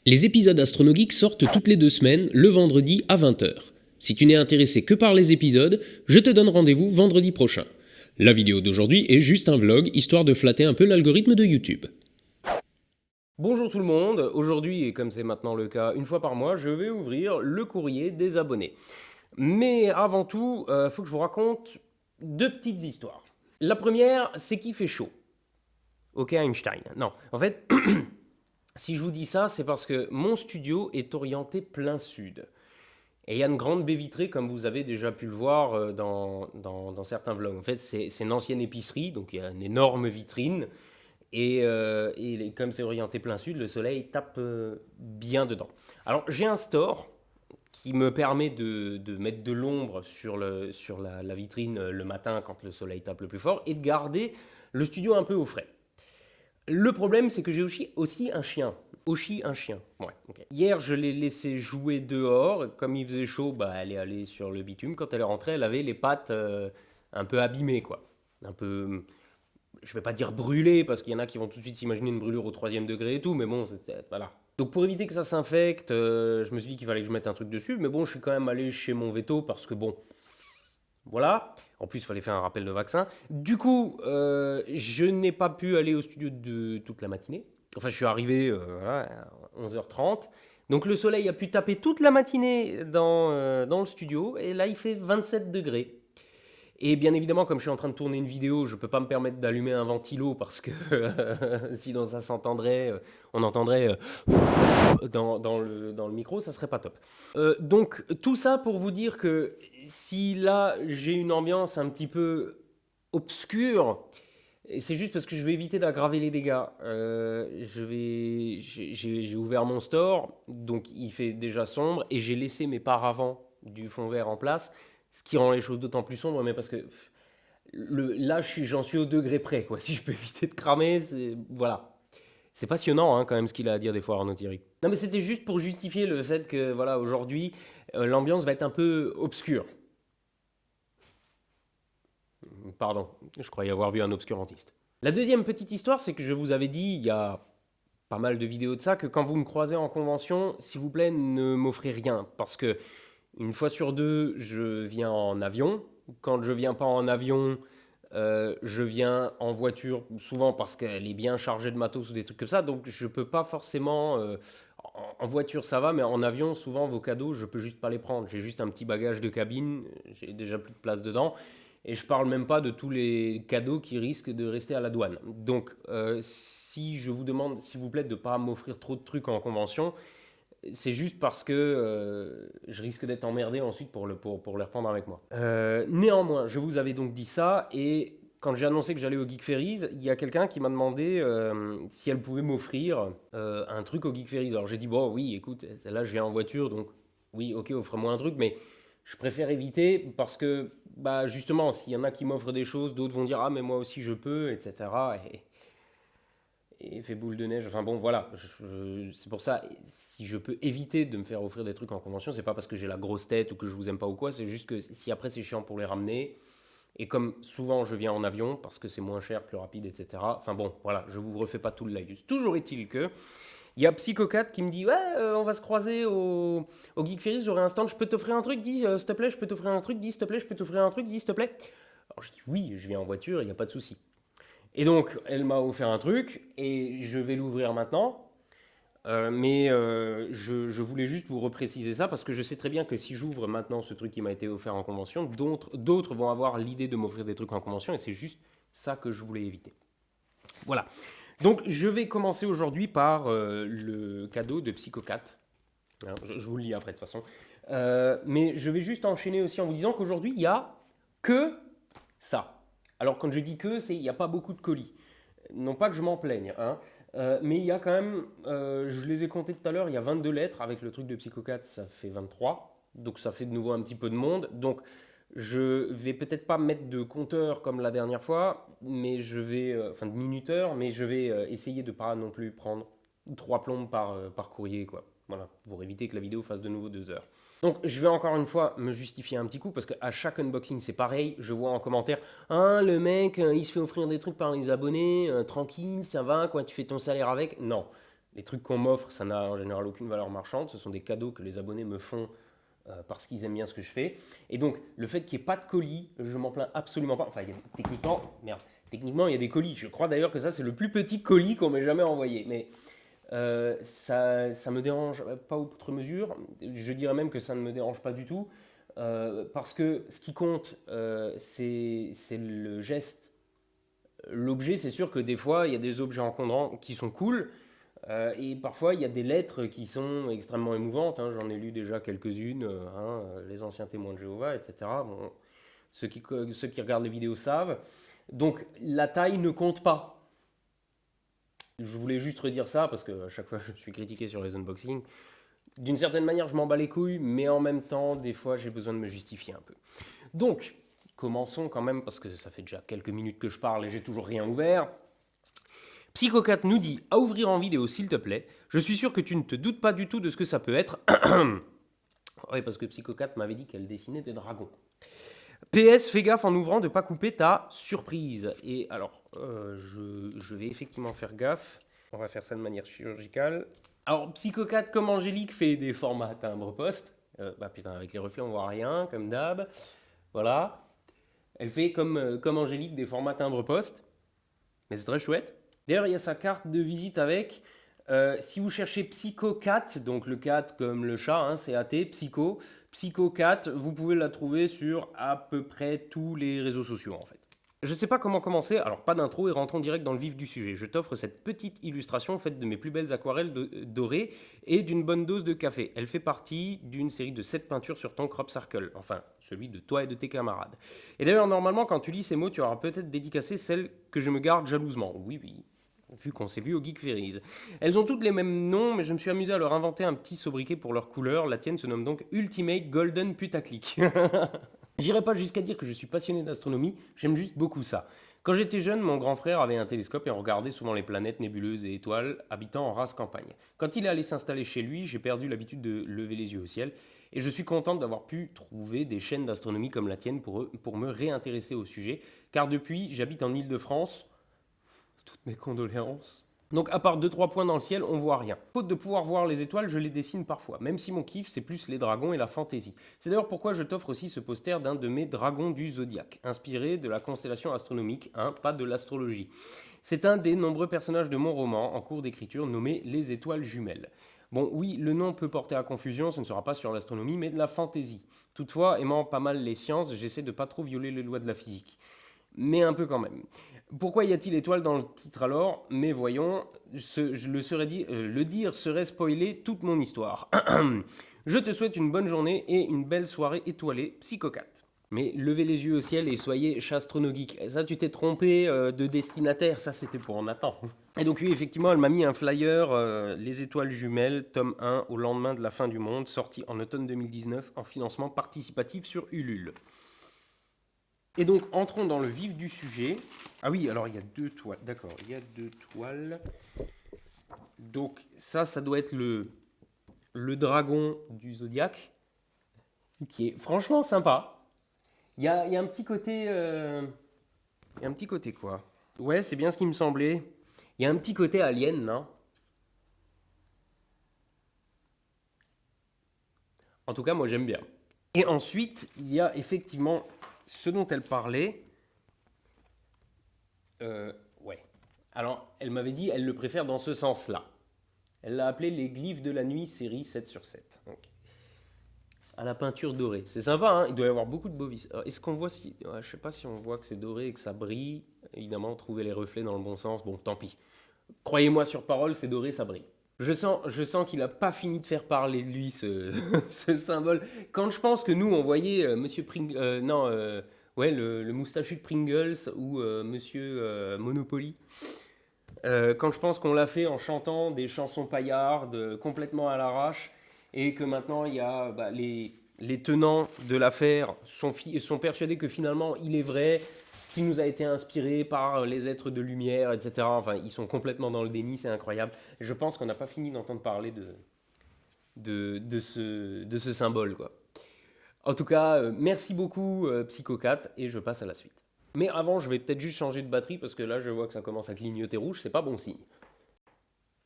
Les épisodes AstronoGeek sortent toutes les 2 semaines, le vendredi à 20h. Si tu n'es intéressé que par les épisodes, je te donne rendez-vous vendredi prochain. La vidéo d'aujourd'hui est juste un vlog, histoire de flatter un peu l'algorithme de YouTube. Bonjour tout le monde, aujourd'hui, et comme c'est maintenant le cas une fois par mois, je vais ouvrir le courrier des abonnés. Mais avant tout, faut que je vous raconte 2 petites histoires. La première, c'est qu'il fait chaud. Ok Einstein. Non, en fait, si je vous dis ça, c'est parce que mon studio est orienté plein sud. Et il y a une grande baie vitrée, comme vous avez déjà pu le voir dans certains vlogs. En fait, c'est une ancienne épicerie, donc il y a une énorme vitrine. Et comme c'est orienté plein sud, le soleil tape bien dedans. Alors j'ai un store qui me permet de mettre de l'ombre sur la vitrine le matin quand le soleil tape le plus fort et de garder le studio un peu au frais. Le problème, c'est que j'ai aussi un chien. Oshi, un chien. Ouais, ok. Hier, je l'ai laissé jouer dehors. Comme il faisait chaud, bah, elle est allée sur le bitume. Quand elle est rentrée, elle avait les pattes un peu abîmées, quoi. Un peu, je vais pas dire brûlées, parce qu'il y en a qui vont tout de suite s'imaginer une brûlure au 3e degré et tout, mais bon, voilà. Donc pour éviter que ça s'infecte, je me suis dit qu'il fallait que je mette un truc dessus, mais bon, je suis quand même allé chez mon veto, parce que bon, voilà. En plus, il fallait faire un rappel de vaccin. Du coup, je n'ai pas pu aller au studio de toute la matinée. Enfin, je suis arrivé voilà, à 11h30. Donc le soleil a pu taper toute la matinée dans le studio. Et là, il fait 27 degrés. Et bien évidemment, comme je suis en train de tourner une vidéo, je ne peux pas me permettre d'allumer un ventilo parce que sinon ça s'entendrait, on entendrait dans le micro, ça serait pas top. Donc tout ça pour vous dire que si là j'ai une ambiance un petit peu obscure, et c'est juste parce que je vais éviter d'aggraver les dégâts. J'ai ouvert mon store, donc il fait déjà sombre, et j'ai laissé mes paravents du fond vert en place, ce qui rend les choses d'autant plus sombres, mais parce que là j'en suis au degré près, quoi. Si je peux éviter de cramer, voilà. C'est passionnant hein, quand même ce qu'il a à dire des fois Arnaud Thierry. Non mais c'était juste pour justifier le fait que voilà aujourd'hui l'ambiance va être un peu obscure. Pardon, je croyais avoir vu un obscurantiste. La deuxième petite histoire, c'est que je vous avais dit il y a pas mal de vidéos de ça que quand vous me croisez en convention, s'il vous plaît, ne m'offrez rien parce que une fois sur deux, je viens en avion. Quand je viens pas en avion, je viens en voiture, souvent parce qu'elle est bien chargée de matos ou des trucs comme ça. Donc je peux pas forcément. En voiture, ça va, mais en avion, souvent vos cadeaux, je peux juste pas les prendre. J'ai juste un petit bagage de cabine, j'ai déjà plus de place dedans. Et je parle même pas de tous les cadeaux qui risquent de rester à la douane. Donc, si je vous demande, s'il vous plaît, de ne pas m'offrir trop de trucs en convention, c'est juste parce que je risque d'être emmerdé ensuite pour les reprendre avec moi. Néanmoins, je vous avais donc dit ça, et quand j'ai annoncé que j'allais au Geek Ferries, il y a quelqu'un qui m'a demandé si elle pouvait m'offrir un truc au Geek Ferries. Alors j'ai dit, bon, oui, écoute, là je viens en voiture, donc oui, ok, offre-moi un truc, mais je préfère éviter parce que, bah, justement, s'il y en a qui m'offrent des choses, d'autres vont dire, ah, mais moi aussi je peux, etc. Et fait boule de neige. Enfin bon, voilà. C'est pour ça, si je peux éviter de me faire offrir des trucs en convention, c'est pas parce que j'ai la grosse tête ou que je vous aime pas ou quoi, c'est juste que si après c'est chiant pour les ramener, et comme souvent je viens en avion parce que c'est moins cher, plus rapide, etc. Enfin bon, voilà, je vous refais pas tout le live. Toujours est-il que. Il y a Psychocat qui me dit ouais, on va se croiser au Geek Ferries, j'aurai un stand, je peux t'offrir un truc, dis s'il te plaît, je peux t'offrir un truc, dis s'il te plaît, je peux t'offrir un truc, dis s'il te plaît. Alors je dis oui, je viens en voiture, il n'y a pas de souci. Et donc elle m'a offert un truc et je vais l'ouvrir maintenant. Mais je voulais juste vous repréciser ça parce que je sais très bien que si j'ouvre maintenant ce truc qui m'a été offert en convention, d'autres vont avoir l'idée de m'offrir des trucs en convention et c'est juste ça que je voulais éviter. Voilà. Donc je vais commencer aujourd'hui par le cadeau de Psychocat. Hein, je vous le lis après de toute façon. Mais je vais juste enchaîner aussi en vous disant qu'aujourd'hui il n'y a que ça. Alors quand je dis que, c'est il n'y a pas beaucoup de colis. Non pas que je m'en plaigne, hein, mais il y a quand même, je les ai comptés tout à l'heure, il y a 22 lettres, avec le truc de Psychocat, ça fait 23, donc ça fait de nouveau un petit peu de monde. Donc je vais peut-être pas mettre de compteur comme la dernière fois, mais je vais, enfin de minuteur, mais je vais essayer de pas non plus prendre 3 plombes par courrier, quoi. Voilà, pour éviter que la vidéo fasse de nouveau 2 heures. Donc je vais encore une fois me justifier un petit coup parce qu'à chaque unboxing c'est pareil, je vois en commentaire ah le mec il se fait offrir des trucs par les abonnés, tranquille, ça va quoi, tu fais ton salaire avec. Non, les trucs qu'on m'offre, ça n'a en général aucune valeur marchande. Ce sont des cadeaux que les abonnés me font parce qu'ils aiment bien ce que je fais. Et donc, le fait qu'il n'y ait pas de colis, je m'en plains absolument pas. Enfin, techniquement, il y a des colis. Je crois d'ailleurs que ça, c'est le plus petit colis qu'on m'ait jamais envoyé. Mais ça me dérange pas outre mesure. Je dirais même que ça ne me dérange pas du tout. Parce que ce qui compte, c'est le geste. L'objet, c'est sûr que des fois, il y a des objets encombrants qui sont cool. Et parfois, il y a des lettres qui sont extrêmement émouvantes. Hein. J'en ai lu déjà quelques-unes, les anciens témoins de Jéhovah, etc. Bon, ceux qui regardent les vidéos savent. Donc, la taille ne compte pas. Je voulais juste redire ça parce que à chaque fois, je suis critiqué sur les unboxings. D'une certaine manière, je m'en bats les couilles, mais en même temps, des fois, j'ai besoin de me justifier un peu. Donc, commençons quand même, parce que ça fait déjà quelques minutes que je parle et j'ai toujours rien ouvert. Psychocat nous dit à ouvrir en vidéo s'il te plaît. Je suis sûr que tu ne te doutes pas du tout de ce que ça peut être. Oui, parce que Psychocat m'avait dit qu'elle dessinait des dragons. PS, fais gaffe en ouvrant de ne pas couper ta surprise. Et alors, je vais effectivement faire gaffe. On va faire ça de manière chirurgicale. Alors, Psychocat, comme Angélique, fait des formats timbre-poste. Putain, avec les reflets, on voit rien, comme d'hab. Voilà. Elle fait comme Angélique des formats timbre-poste. Mais c'est très chouette. D'ailleurs, il y a sa carte de visite avec. Si vous cherchez Psychocat, donc le cat comme le chat, hein, c'est AT, Psychocat, vous pouvez la trouver sur à peu près tous les réseaux sociaux en fait. Je ne sais pas comment commencer, alors pas d'intro et rentrons direct dans le vif du sujet. Je t'offre cette petite illustration faite de mes plus belles aquarelles dorées et d'une bonne dose de café. Elle fait partie d'une série de 7 peintures sur ton crop circle, enfin celui de toi et de tes camarades. Et d'ailleurs, normalement, quand tu lis ces mots, tu auras peut-être dédicacé celle que je me garde jalousement. Oui, vu qu'on s'est vu au Geek Ferries. Elles ont toutes les mêmes noms, mais je me suis amusé à leur inventer un petit sobriquet pour leur couleur. La tienne se nomme donc Ultimate Golden Putaclic. J'irai pas jusqu'à dire que je suis passionné d'astronomie, j'aime juste beaucoup ça. Quand j'étais jeune, mon grand frère avait un télescope et on regardait souvent les planètes, nébuleuses et étoiles habitant en race campagne. Quand il est allé s'installer chez lui, j'ai perdu l'habitude de lever les yeux au ciel et je suis contente d'avoir pu trouver des chaînes d'astronomie comme la tienne pour me réintéresser au sujet, car depuis, j'habite en Île-de-France. Toutes mes condoléances. Donc à part 2-3 points dans le ciel, on voit rien. Faute de pouvoir voir les étoiles, je les dessine parfois, même si mon kiff c'est plus les dragons et la fantaisie. C'est d'ailleurs pourquoi je t'offre aussi ce poster d'un de mes dragons du zodiaque, inspiré de la constellation astronomique, pas de l'astrologie. C'est un des nombreux personnages de mon roman en cours d'écriture nommé Les Étoiles Jumelles. Bon, oui, le nom peut porter à confusion, ce ne sera pas sur l'astronomie, mais de la fantaisie. Toutefois, aimant pas mal les sciences, j'essaie de pas trop violer les lois de la physique. Mais un peu quand même. Pourquoi y a-t-il étoile dans le titre alors? Mais voyons, le dire serait spoiler toute mon histoire. Je te souhaite une bonne journée et une belle soirée étoilée, Psychocat. Mais levez les yeux au ciel et soyez chastronogeek. Ça, tu t'es trompé de destinataire, ça c'était pour Nathan. Et donc oui, effectivement, elle m'a mis un flyer, Les Étoiles Jumelles, tome 1, au lendemain de la fin du monde, sorti en automne 2019 en financement participatif sur Ulule. Et donc, entrons dans le vif du sujet. Ah oui, alors il y a 2 toiles. D'accord, il y a 2 toiles. Donc, ça doit être le dragon du zodiaque, qui est franchement sympa. Il y a un petit côté... Il y a un petit côté quoi? Ouais, c'est bien ce qui me semblait. Il y a un petit côté alien, non? En tout cas, moi j'aime bien. Et ensuite, il y a effectivement... ce dont elle parlait, ouais. Alors, elle m'avait dit, elle le préfère dans ce sens-là. Elle l'a appelé les glyphes de la nuit, série 7/7. Donc, à la peinture dorée. C'est sympa, hein, il doit y avoir beaucoup de beaux vis. Est-ce qu'on voit si... Ouais, je sais pas si on voit que c'est doré et que ça brille. Évidemment, trouver les reflets dans le bon sens, bon, tant pis. Croyez-moi sur parole, c'est doré, ça brille. Je sens qu'il n'a pas fini de faire parler de lui, ce symbole. Quand je pense que nous, on voyait Monsieur Pringles... le moustachu de Pringles ou Monsieur Monopoly. Quand je pense qu'on l'a fait en chantant des chansons paillardes, complètement à l'arrache, et que maintenant, il y a les tenants de l'affaire sont persuadés que finalement, il est vrai, qu'il nous a été inspiré par les êtres de lumière, etc. Enfin, ils sont complètement dans le déni, c'est incroyable. Je pense qu'on n'a pas fini d'entendre parler de ce symbole, quoi. En tout cas, merci beaucoup Psychocat, et je passe à la suite. Mais avant, je vais peut-être juste changer de batterie, parce que là, je vois que ça commence à clignoter rouge, c'est pas bon signe.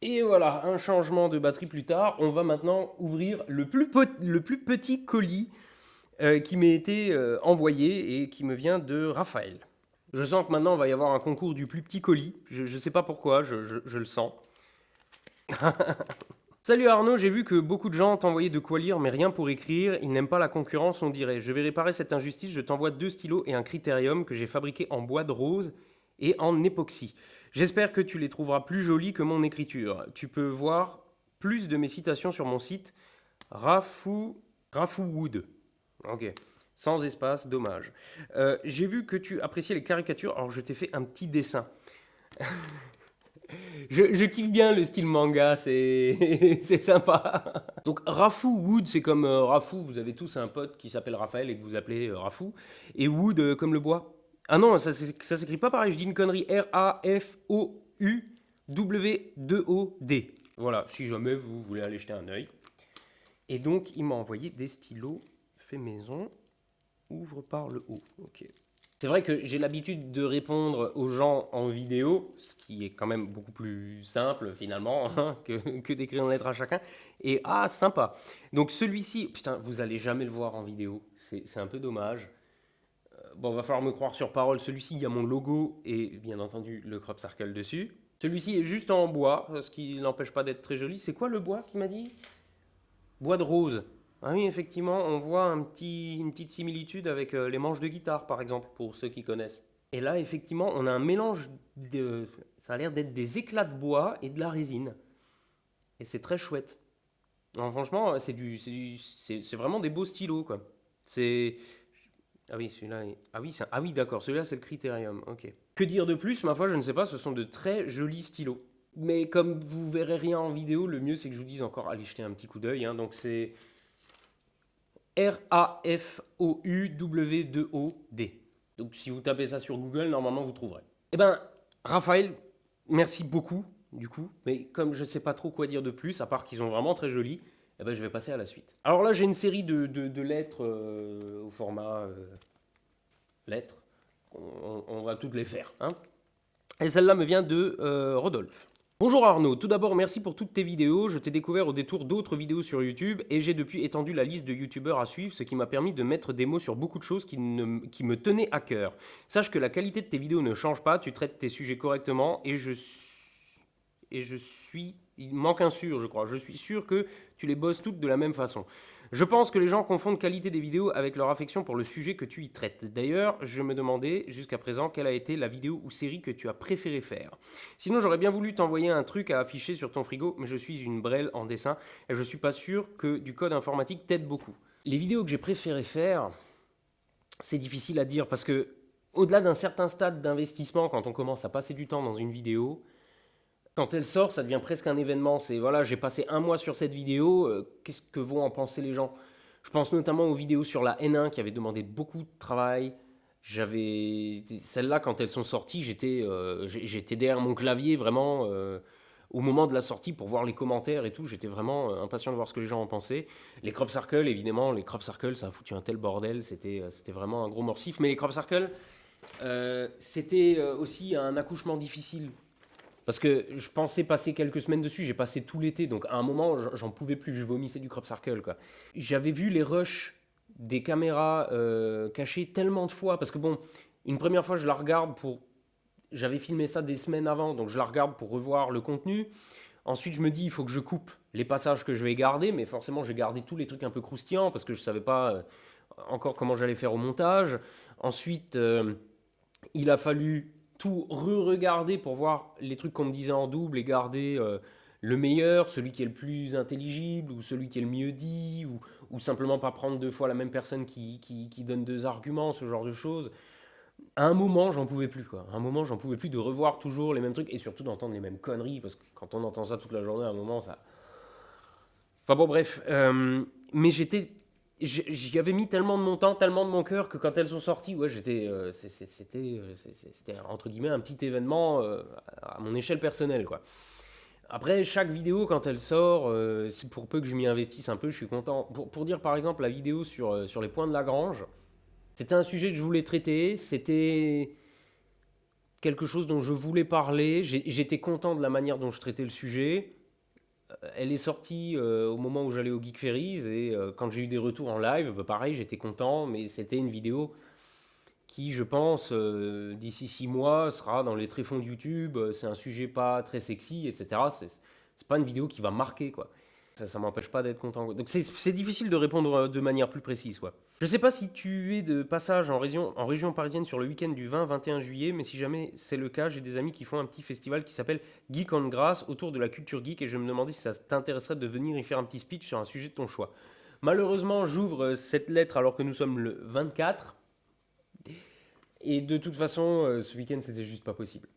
Et voilà, un changement de batterie plus tard. On va maintenant ouvrir le plus petit colis qui m'a été envoyé et qui me vient de Raphaël. Je sens que maintenant, il va y avoir un concours du plus petit colis. Je ne sais pas pourquoi, je le sens. Salut Arnaud, j'ai vu que beaucoup de gens t'envoyaient de quoi lire, mais rien pour écrire. Ils n'aiment pas la concurrence, on dirait. Je vais réparer cette injustice, je t'envoie 2 stylos et un critérium que j'ai fabriqué en bois de rose et en époxy. J'espère que tu les trouveras plus jolis que mon écriture. Tu peux voir plus de mes citations sur mon site Rafouwood. Ok. Sans espace, dommage. J'ai vu que tu appréciais les caricatures, alors je t'ai fait un petit dessin. Je kiffe bien le style manga, c'est c'est sympa. Donc Rafou Wood, c'est comme Rafou, vous avez tous un pote qui s'appelle Raphaël et que vous appelez Rafou. Et Wood comme le bois. Ah non, ça s'écrit pas pareil, je dis une connerie. Rafouwd. Voilà, si jamais vous voulez aller jeter un œil. Et donc il m'a envoyé des stylos fait maison. Ouvre par le haut. Ok. C'est vrai que j'ai l'habitude de répondre aux gens en vidéo, ce qui est quand même beaucoup plus simple finalement hein, que d'écrire une lettre à chacun. Et ah, sympa. Donc celui-ci, putain, vous allez jamais le voir en vidéo, c'est un peu dommage. Bon, va falloir me croire sur parole. Celui-ci, il y a mon logo et bien entendu le crop circle dessus. Celui-ci est juste en bois, ce qui n'empêche pas d'être très joli. C'est quoi le bois qu'il m'a dit? Bois de rose. Ah oui, effectivement, on voit une petite similitude avec les manches de guitare, par exemple, pour ceux qui connaissent. Et là, effectivement, on a un mélange de... Ça a l'air d'être des éclats de bois et de la résine. Et c'est très chouette. Non, franchement, c'est vraiment des beaux stylos, quoi. C'est... Ah oui, celui-là... Ah oui, ah oui, d'accord, celui-là, c'est le critérium. Ok. Que dire de plus? Ma foi, je ne sais pas, ce sont de très jolis stylos. Mais comme vous verrez rien en vidéo, le mieux, c'est que je vous dise encore, allez jeter un petit coup d'œil. Hein. Donc, c'est... Rafouwd. Donc si vous tapez ça sur Google, normalement vous trouverez. Eh ben, Raphaël, merci beaucoup du coup, mais comme je ne sais pas trop quoi dire de plus, à part qu'ils sont vraiment très jolis, eh ben, je vais passer à la suite. Alors là, j'ai une série de lettres au format lettres. On va toutes les faire. Hein. Et celle-là me vient de Rodolphe. Bonjour Arnaud, tout d'abord merci pour toutes tes vidéos, je t'ai découvert au détour d'autres vidéos sur YouTube et j'ai depuis étendu la liste de youtubeurs à suivre, ce qui m'a permis de mettre des mots sur beaucoup de choses qui me tenaient à cœur. Sache que la qualité de tes vidéos ne change pas, tu traites tes sujets correctement et je suis... Il manque un sûr, je crois. Je suis sûr que tu les bosses toutes de la même façon. Je pense que les gens confondent qualité des vidéos avec leur affection pour le sujet que tu y traites. D'ailleurs, je me demandais jusqu'à présent quelle a été la vidéo ou série que tu as préféré faire. Sinon, j'aurais bien voulu t'envoyer un truc à afficher sur ton frigo, mais je suis une brêle en dessin et je suis pas sûr que du code informatique t'aide beaucoup. Les vidéos que j'ai préféré faire, c'est difficile à dire parce que au-delà d'un certain stade d'investissement, quand on commence à passer du temps dans une vidéo, quand elle sort, ça devient presque un événement. C'est voilà, j'ai passé un mois sur cette vidéo, qu'est-ce que vont en penser les gens? Je pense notamment aux vidéos sur la N1 qui avaient demandé beaucoup de travail. J'avais celles-là quand elles sont sorties, j'étais derrière mon clavier vraiment au moment de la sortie pour voir les commentaires et tout. J'étais vraiment impatient de voir ce que les gens en pensaient. Les crop circles, évidemment, les crop circles, ça a foutu un tel bordel. C'était vraiment un gros morsif. Mais les crop circles, c'était aussi un accouchement difficile. Parce que je pensais passer quelques semaines dessus, j'ai passé tout l'été, donc à un moment, j'en pouvais plus, je vomissais du crop circle, quoi. J'avais vu les rushs des caméras cachées tellement de fois, parce que bon, une première fois, je la regarde pour... J'avais filmé ça des semaines avant, donc je la regarde pour revoir le contenu. Ensuite, je me dis, il faut que je coupe les passages que je vais garder, mais forcément, j'ai gardé tous les trucs un peu croustillants, parce que je ne savais pas encore comment j'allais faire au montage. Ensuite, il a fallu tout re-regarder pour voir les trucs qu'on me disait en double et garder le meilleur, celui qui est le plus intelligible ou celui qui est le mieux dit ou simplement pas prendre deux fois la même personne qui donne deux arguments, ce genre de choses. À un moment, j'en pouvais plus, quoi. À un moment, j'en pouvais plus de revoir toujours les mêmes trucs et surtout d'entendre les mêmes conneries parce que quand on entend ça toute la journée, à un moment, ça... Enfin bon, bref. Mais j'y avais mis tellement de mon temps, tellement de mon cœur que quand elles sont sorties, ouais, c'était entre guillemets un petit événement à mon échelle personnelle, quoi. Après, chaque vidéo, quand elle sort, c'est pour peu que je m'y investisse un peu, je suis content. Pour dire par exemple la vidéo sur les points de Lagrange, c'était un sujet que je voulais traiter, quelque chose dont je voulais parler. J'étais content de la manière dont je traitais le sujet. Elle est sortie au moment où j'allais au Geek Ferries et quand j'ai eu des retours en live, bah, pareil, j'étais content, mais c'était une vidéo qui, je pense, d'ici 6 mois, sera dans les tréfonds de YouTube. C'est un sujet pas très sexy, etc. C'est pas une vidéo qui va marquer, quoi. Ça m'empêche pas d'être content. Donc c'est difficile de répondre de manière plus précise, quoi. Je sais pas si tu es de passage en région parisienne sur le week-end du 20-21 juillet, mais si jamais c'est le cas, j'ai des amis qui font un petit festival qui s'appelle Geek on Grass autour de la culture geek et je me demandais si ça t'intéresserait de venir y faire un petit speech sur un sujet de ton choix. Malheureusement, j'ouvre cette lettre alors que nous sommes le 24 et de toute façon, ce week-end c'était juste pas possible.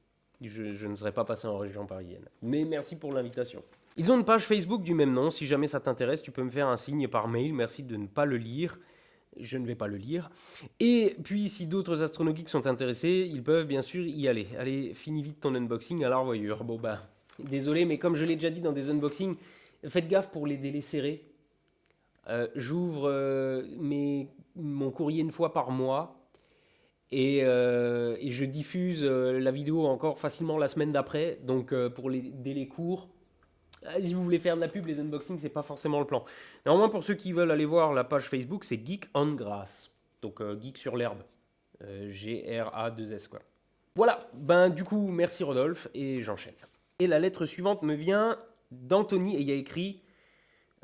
Je ne serais pas passé en région parisienne. Mais merci pour l'invitation. Ils ont une page Facebook du même nom. Si jamais ça t'intéresse, tu peux me faire un signe par mail. Merci de ne pas le lire. Je ne vais pas le lire. Et puis, si d'autres astronogeeks sont intéressés, ils peuvent bien sûr y aller. Allez, finis vite ton unboxing à la revoyure. Bon, bah, désolé, mais comme je l'ai déjà dit dans des unboxings, faites gaffe pour les délais serrés. J'ouvre mon courrier une fois par mois. Et je diffuse la vidéo encore facilement la semaine d'après. Donc, pour les délais courts, si vous voulez faire de la pub, les unboxings, c'est pas forcément le plan. Néanmoins, pour ceux qui veulent aller voir la page Facebook, c'est Geek on Grass. Donc geek sur l'herbe. G-R-A-2-S, quoi. Voilà, ben du coup, merci Rodolphe, et j'enchaîne. Et la lettre suivante me vient d'Anthony, et il y a écrit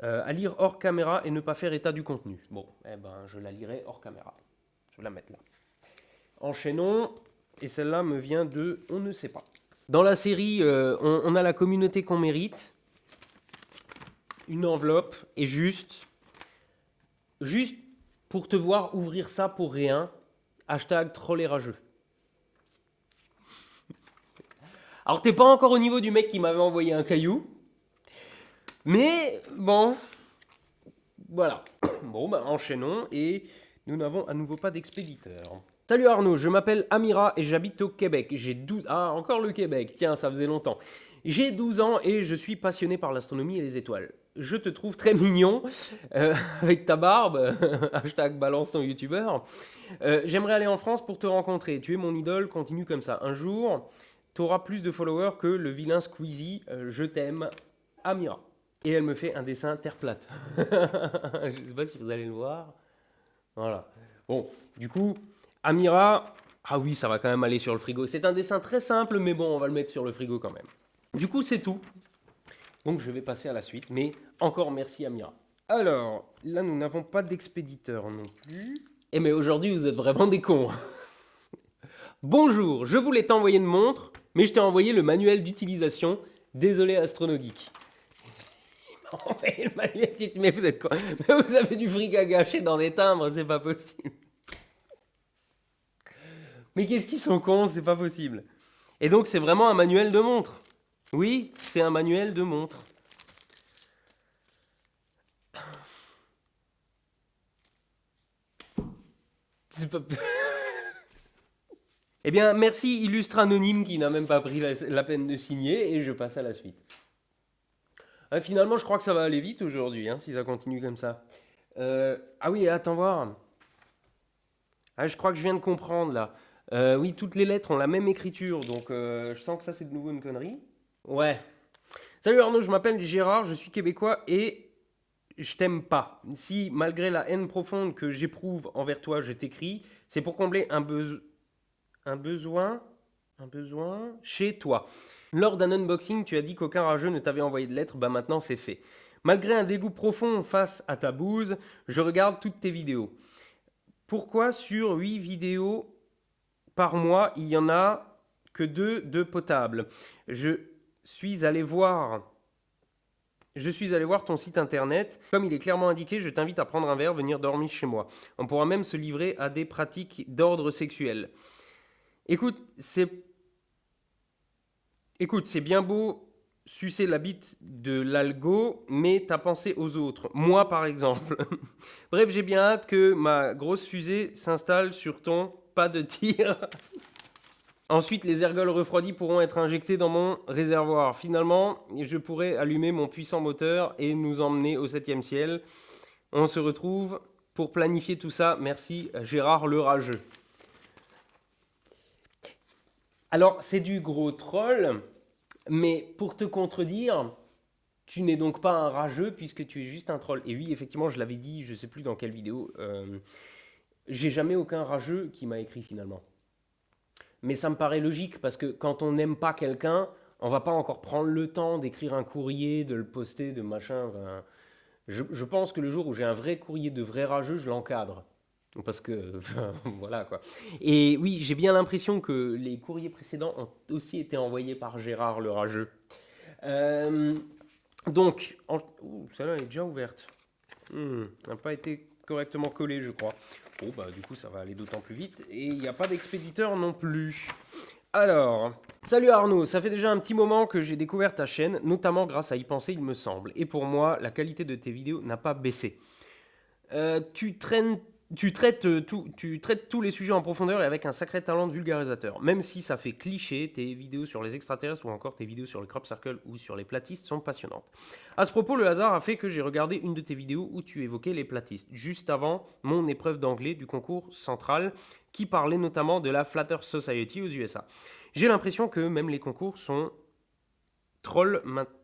à lire hors caméra et ne pas faire état du contenu. Bon, eh ben, je la lirai hors caméra. Je vais la mettre là. Enchaînons, et celle-là me vient de On ne sait pas. Dans la série, on a la communauté qu'on mérite. Une enveloppe et juste pour te voir ouvrir ça pour rien, hashtag troll et rageux. Alors t'es pas encore au niveau du mec qui m'avait envoyé un caillou, mais bon, voilà. Bon, bah enchaînons et nous n'avons à nouveau pas d'expéditeur. Salut Arnaud, je m'appelle Amira et j'habite au Québec. J'ai 12... Ah, encore le Québec, tiens, ça faisait longtemps. J'ai 12 ans et je suis passionné par l'astronomie et les étoiles. Je te trouve très mignon, avec ta barbe, hashtag balance ton youtubeur. J'aimerais aller en France pour te rencontrer. Tu es mon idole, continue comme ça. Un jour, tu auras plus de followers que le vilain Squeezie. Je t'aime, Amira. Et elle me fait un dessin terre plate. Je ne sais pas si vous allez le voir. Voilà. Bon, du coup, Amira... Ah oui, ça va quand même aller sur le frigo. C'est un dessin très simple, mais bon, on va le mettre sur le frigo quand même. Du coup, c'est tout. Donc, je vais passer à la suite. Mais encore merci, Amira. Alors, là, nous n'avons pas d'expéditeur non plus. Eh mais aujourd'hui, vous êtes vraiment des cons. Bonjour, je voulais t'envoyer une montre, mais je t'ai envoyé le manuel d'utilisation. Désolé, AstronoGeek. Il m'a envoyé le manuel d'utilisation. Mais vous êtes quoi? Mais vous avez du fric à gâcher dans des timbres, c'est pas possible. Mais qu'est-ce qu'ils sont cons, c'est pas possible. Et donc, c'est vraiment un manuel de montre. Oui, c'est un manuel de montre. C'est pas... Eh bien, merci Illustre Anonyme qui n'a même pas pris la peine de signer et je passe à la suite. Finalement, je crois que ça va aller vite aujourd'hui, hein, si ça continue comme ça. Ah oui, attends voir. Ah, je crois que je viens de comprendre là. Oui, toutes les lettres ont la même écriture, donc je sens que ça c'est de nouveau une connerie. Ouais. Salut Arnaud, je m'appelle Gérard, je suis québécois et je t'aime pas. Si, malgré la haine profonde que j'éprouve envers toi, je t'écris, c'est pour combler un besoin chez toi. Lors d'un unboxing, tu as dit qu'aucun rageux ne t'avait envoyé de lettres, bah maintenant c'est fait. Malgré un dégoût profond face à ta bouse, je regarde toutes tes vidéos. Pourquoi sur 8 vidéos par mois, il n'y en a que 2 de potables? Je suis allé voir ton site internet. Comme il est clairement indiqué, je t'invite à prendre un verre, venir dormir chez moi. On pourra même se livrer à des pratiques d'ordre sexuel. Écoute, c'est bien beau sucer la bite de l'algo, mais t'as pensé aux autres. Moi, par exemple. Bref, j'ai bien hâte que ma grosse fusée s'installe sur ton pas de tir. Ensuite, les ergols refroidis pourront être injectés dans mon réservoir. Finalement, je pourrai allumer mon puissant moteur et nous emmener au 7e ciel. On se retrouve pour planifier tout ça. Merci, Gérard le rageux. Alors, c'est du gros troll, mais pour te contredire, tu n'es donc pas un rageux puisque tu es juste un troll. Et oui, effectivement, je l'avais dit, je sais plus dans quelle vidéo, j'ai jamais aucun rageux qui m'a écrit finalement. Mais ça me paraît logique parce que quand on n'aime pas quelqu'un, on va pas encore prendre le temps d'écrire un courrier, de le poster, de machin. Enfin, je pense que le jour où j'ai un vrai courrier de vrai rageux, je l'encadre. Parce que, enfin, voilà quoi. Et oui, j'ai bien l'impression que les courriers précédents ont aussi été envoyés par Gérard le rageux. Euh, ouh, celle-là elle est déjà ouverte. N'a pas été correctement collée, je crois. Oh, bah du coup, ça va aller d'autant plus vite. Et il n'y a pas d'expéditeur non plus. Alors, salut Arnaud, ça fait déjà un petit moment que j'ai découvert ta chaîne, notamment grâce à y penser, il me semble. Et pour moi, la qualité de tes vidéos n'a pas baissé. Tu traites tous les sujets en profondeur et avec un sacré talent de vulgarisateur. Même si ça fait cliché, tes vidéos sur les extraterrestres ou encore tes vidéos sur le crop circle ou sur les platistes sont passionnantes. À ce propos, le hasard a fait que j'ai regardé une de tes vidéos où tu évoquais les platistes, juste avant mon épreuve d'anglais du concours central, qui parlait notamment de la Flat Earth Society aux USA. J'ai l'impression que même les concours sont trolls maintenant.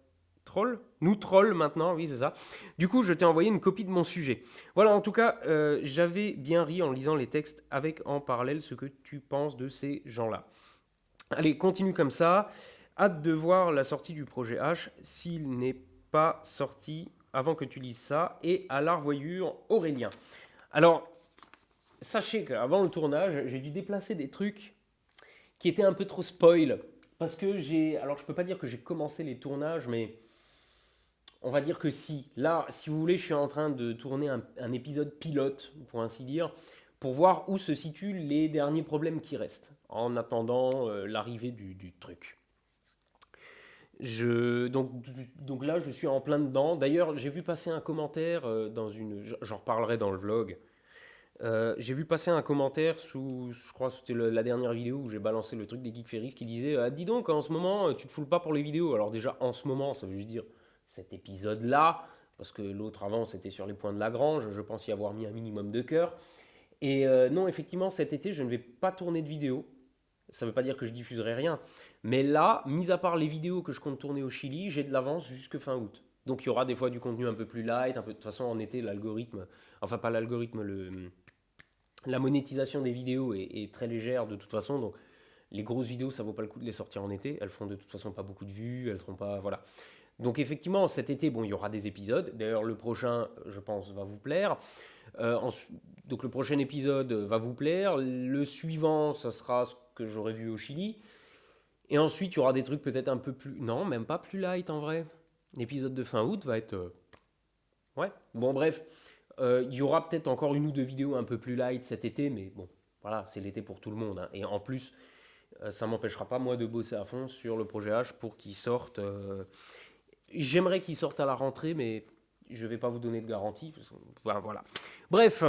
Troll Nous troll maintenant, oui c'est ça. Du coup, je t'ai envoyé une copie de mon sujet. Voilà, en tout cas, j'avais bien ri en lisant les textes avec en parallèle ce que tu penses de ces gens-là. Allez, continue comme ça. Hâte de voir la sortie du projet H s'il n'est pas sorti avant que tu lises ça. Et à la revoyure, Aurélien. Alors, sachez qu'avant le tournage, j'ai dû déplacer des trucs qui étaient un peu trop spoil. Parce que j'ai. Alors, je peux pas dire que j'ai commencé les tournages, mais on va dire que si. Là, si vous voulez, je suis en train de tourner un épisode pilote, pour ainsi dire, pour voir où se situent les derniers problèmes qui restent, en attendant l'arrivée du truc. Donc là, je suis en plein dedans. D'ailleurs, j'ai vu passer un commentaire dans une. J'en reparlerai dans le vlog. J'ai vu passer un commentaire sous, je crois que c'était la dernière vidéo où j'ai balancé le truc des Geek Ferries qui disait dis donc, en ce moment, tu te foules pas pour les vidéos. Alors, déjà, en ce moment, ça veut juste dire cet épisode-là, parce que l'autre avant, c'était sur les points de Lagrange. Je pense y avoir mis un minimum de cœur. Et non, effectivement, cet été, je ne vais pas tourner de vidéo. Ça ne veut pas dire que je diffuserai rien. Mais là, mis à part les vidéos que je compte tourner au Chili, j'ai de l'avance jusque fin août. Donc il y aura des fois du contenu un peu plus light. De toute façon, en été, l'algorithme, enfin pas l'algorithme, la monétisation des vidéos est très légère de toute façon. Donc les grosses vidéos, ça vaut pas le coup de les sortir en été. Elles font de toute façon pas beaucoup de vues. Elles seront pas. Voilà. Donc effectivement, cet été, bon, il y aura des épisodes. D'ailleurs, le prochain, je pense, va vous plaire. Donc le prochain épisode va vous plaire. Le suivant, ça sera ce que j'aurais vu au Chili. Et ensuite, il y aura des trucs peut-être un peu plus. Non, même pas plus light en vrai. L'épisode de fin août va être. Ouais. Bon, bref. Il y aura peut-être encore une ou deux vidéos un peu plus light cet été, mais bon, voilà, c'est l'été pour tout le monde, hein. Et en plus, ça m'empêchera pas, moi, de bosser à fond sur le projet H pour qu'il sorte. J'aimerais qu'il sorte à la rentrée, mais je vais pas vous donner de garantie. Voilà. Bref,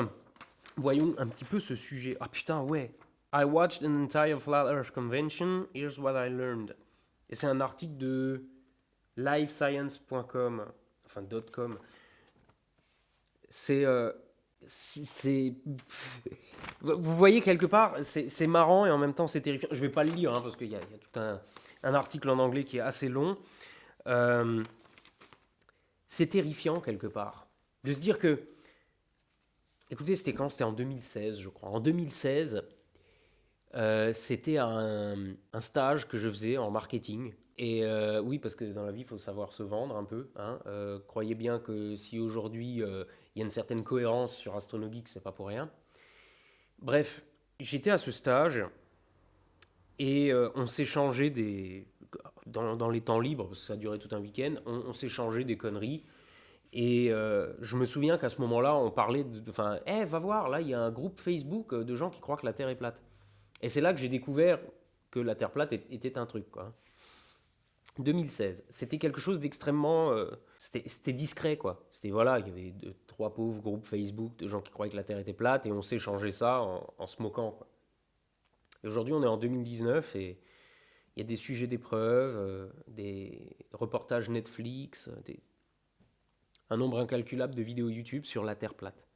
voyons un petit peu ce sujet. Ah putain, ouais. I watched an entire Flat Earth Convention. Here's what I learned. Et c'est un article de livescience.com, enfin .com. C'est vous voyez quelque part, c'est marrant et en même temps c'est terrifiant. Je vais pas le lire hein, parce qu'il y a tout un article en anglais qui est assez long. C'est terrifiant quelque part de se dire que, écoutez, c'était quand? C'était en 2016, je crois. En 2016, c'était un stage que je faisais en marketing. Et oui, parce que dans la vie, il faut savoir se vendre un peu, hein. Croyez bien que si aujourd'hui, il y a une certaine cohérence sur AstronoGeek, c'est pas pour rien. Bref, j'étais à ce stage et on s'échangeait dans les temps libres, parce que ça a duré tout un week-end, on s'échangeait des conneries. Et je me souviens qu'à ce moment-là, on parlait enfin, va voir, là, il y a un groupe Facebook de gens qui croient que la Terre est plate. Et c'est là que j'ai découvert que la Terre plate était un truc, quoi. 2016. C'était quelque chose d'extrêmement. C'était discret, quoi. C'était voilà, il y avait trois pauvres groupes Facebook de gens qui croyaient que la Terre était plate et on s'échangeait ça en se moquant, quoi. Et aujourd'hui, on est en 2019 et il y a des sujets d'épreuves, des reportages Netflix, un nombre incalculable de vidéos YouTube sur la Terre plate.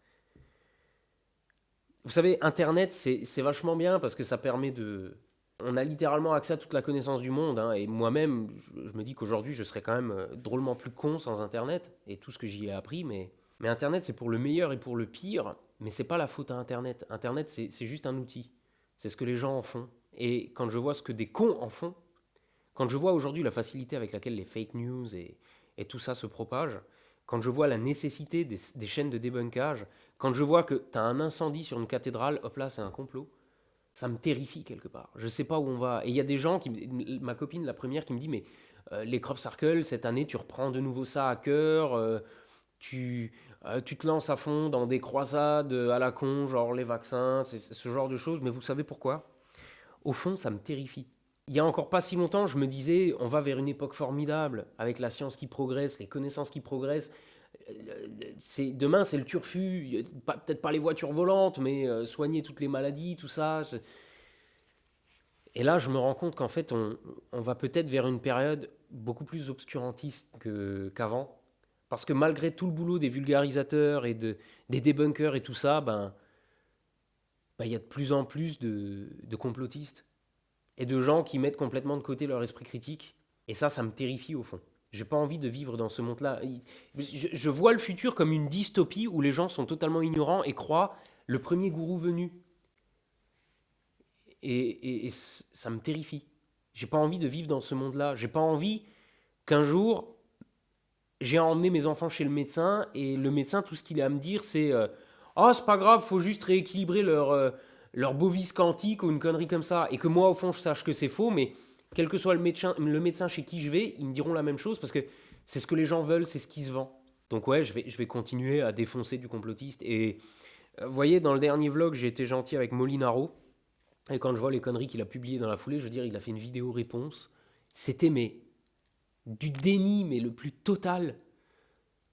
Vous savez, Internet, c'est vachement bien parce que ça permet On a littéralement accès à toute la connaissance du monde, hein, et moi-même, je me dis qu'aujourd'hui, je serais quand même drôlement plus con sans Internet et tout ce que j'y ai appris, mais Internet, c'est pour le meilleur et pour le pire, mais c'est pas la faute à Internet. Internet, c'est juste un outil. C'est ce que les gens en font. Et quand je vois ce que des cons en font, quand je vois aujourd'hui la facilité avec laquelle les fake news et tout ça se propage, quand je vois la nécessité des chaînes de débunkage, quand je vois que tu as un incendie sur une cathédrale, hop là, c'est un complot, ça me terrifie quelque part. Je sais pas où on va. Et il y a des gens ma copine, la première, qui me dit, mais les crop circles, cette année, tu reprends de nouveau ça à cœur, tu te lances à fond dans des croisades à la con, genre les vaccins, c'est ce genre de choses, mais vous savez pourquoi? Au fond, ça me terrifie. Il y a encore pas si longtemps, je me disais, on va vers une époque formidable, avec la science qui progresse, les connaissances qui progressent. Demain, c'est le turfu, peut-être pas les voitures volantes, mais soigner toutes les maladies, tout ça. Et là, je me rends compte qu'en fait, on va peut-être vers une période beaucoup plus obscurantiste qu'avant. Parce que malgré tout le boulot des vulgarisateurs et des débunkers et tout ça, il y a de plus en plus de complotistes et de gens qui mettent complètement de côté leur esprit critique. Et ça me terrifie au fond. J'ai pas envie de vivre dans ce monde-là. Je vois le futur comme une dystopie où les gens sont totalement ignorants et croient le premier gourou venu. Et ça me terrifie. J'ai pas envie de vivre dans ce monde-là. J'ai pas envie qu'un jour, j'ai emmené mes enfants chez le médecin et le médecin, tout ce qu'il a à me dire, c'est ah, c'est pas grave, faut juste rééquilibrer leur bovis quantique ou une connerie comme ça. Et que moi, au fond, je sache que c'est faux, mais quel que soit le médecin chez qui je vais, ils me diront la même chose parce que c'est ce que les gens veulent, c'est ce qui se vend. Donc, ouais, je vais continuer à défoncer du complotiste. Et vous voyez, dans le dernier vlog, j'ai été gentil avec Molinaro. Et quand je vois les conneries qu'il a publiées dans la foulée, je veux dire, il a fait une vidéo réponse. C'était du déni, mais le plus total.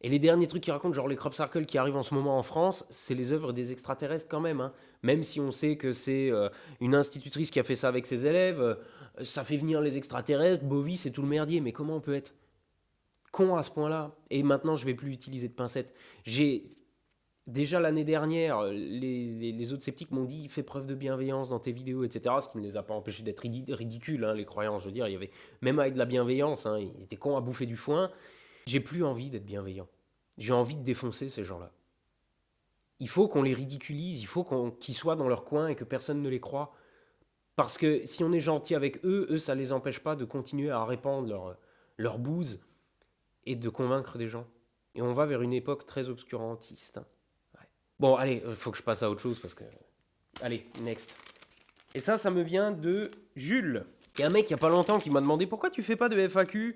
Et les derniers trucs qu'il raconte, genre les crop circles qui arrivent en ce moment en France, c'est les œuvres des extraterrestres quand même. Hein. Même si on sait que c'est une institutrice qui a fait ça avec ses élèves, ça fait venir les extraterrestres, Bovis et tout le merdier. Mais comment on peut être con à ce point-là? Et maintenant, je vais plus utiliser de pincettes. Déjà l'année dernière, les autres sceptiques m'ont dit fais preuve de bienveillance dans tes vidéos, etc. Ce qui ne les a pas empêchés d'être ridicules, hein, les croyants. Je veux dire, il y avait même avec de la bienveillance, hein, ils étaient cons à bouffer du foin. J'ai plus envie d'être bienveillant. J'ai envie de défoncer ces gens-là. Il faut qu'on les ridiculise, il faut qu'ils soient dans leur coin et que personne ne les croie. Parce que si on est gentil avec eux, ça ne les empêche pas de continuer à répandre leur bouse et de convaincre des gens. Et on va vers une époque très obscurantiste. Ouais. Bon, allez, il faut que je passe à autre chose parce que... Allez, next. Et ça me vient de Jules. Il y a un mec il n'y a pas longtemps qui m'a demandé pourquoi tu fais pas de FAQ.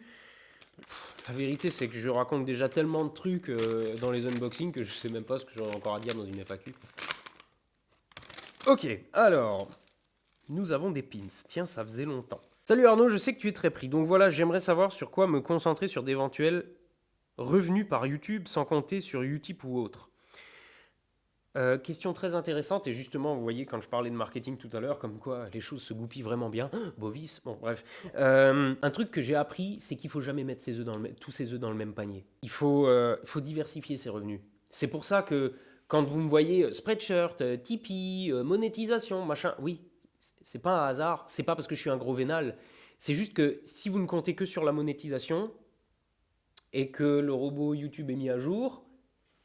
La vérité, c'est que je raconte déjà tellement de trucs dans les unboxings que je sais même pas ce que j'aurais encore à dire dans une FAQ. Ok, alors, nous avons des pins. Tiens, ça faisait longtemps. Salut Arnaud, je sais que tu es très pris. Donc voilà, j'aimerais savoir sur quoi me concentrer sur d'éventuels revenus par YouTube sans compter sur Utip ou autre. Question très intéressante, et justement, vous voyez, quand je parlais de marketing tout à l'heure, comme quoi les choses se goupillent vraiment bien. Bovis, bon, bref. Un truc que j'ai appris, c'est qu'il faut jamais mettre tous ses œufs dans le même panier. Il faut diversifier ses revenus. C'est pour ça que quand vous me voyez Spreadshirt, Tipeee, monétisation, machin, oui, c'est pas un hasard, c'est pas parce que je suis un gros vénal. C'est juste que si vous ne comptez que sur la monétisation et que le robot YouTube est mis à jour,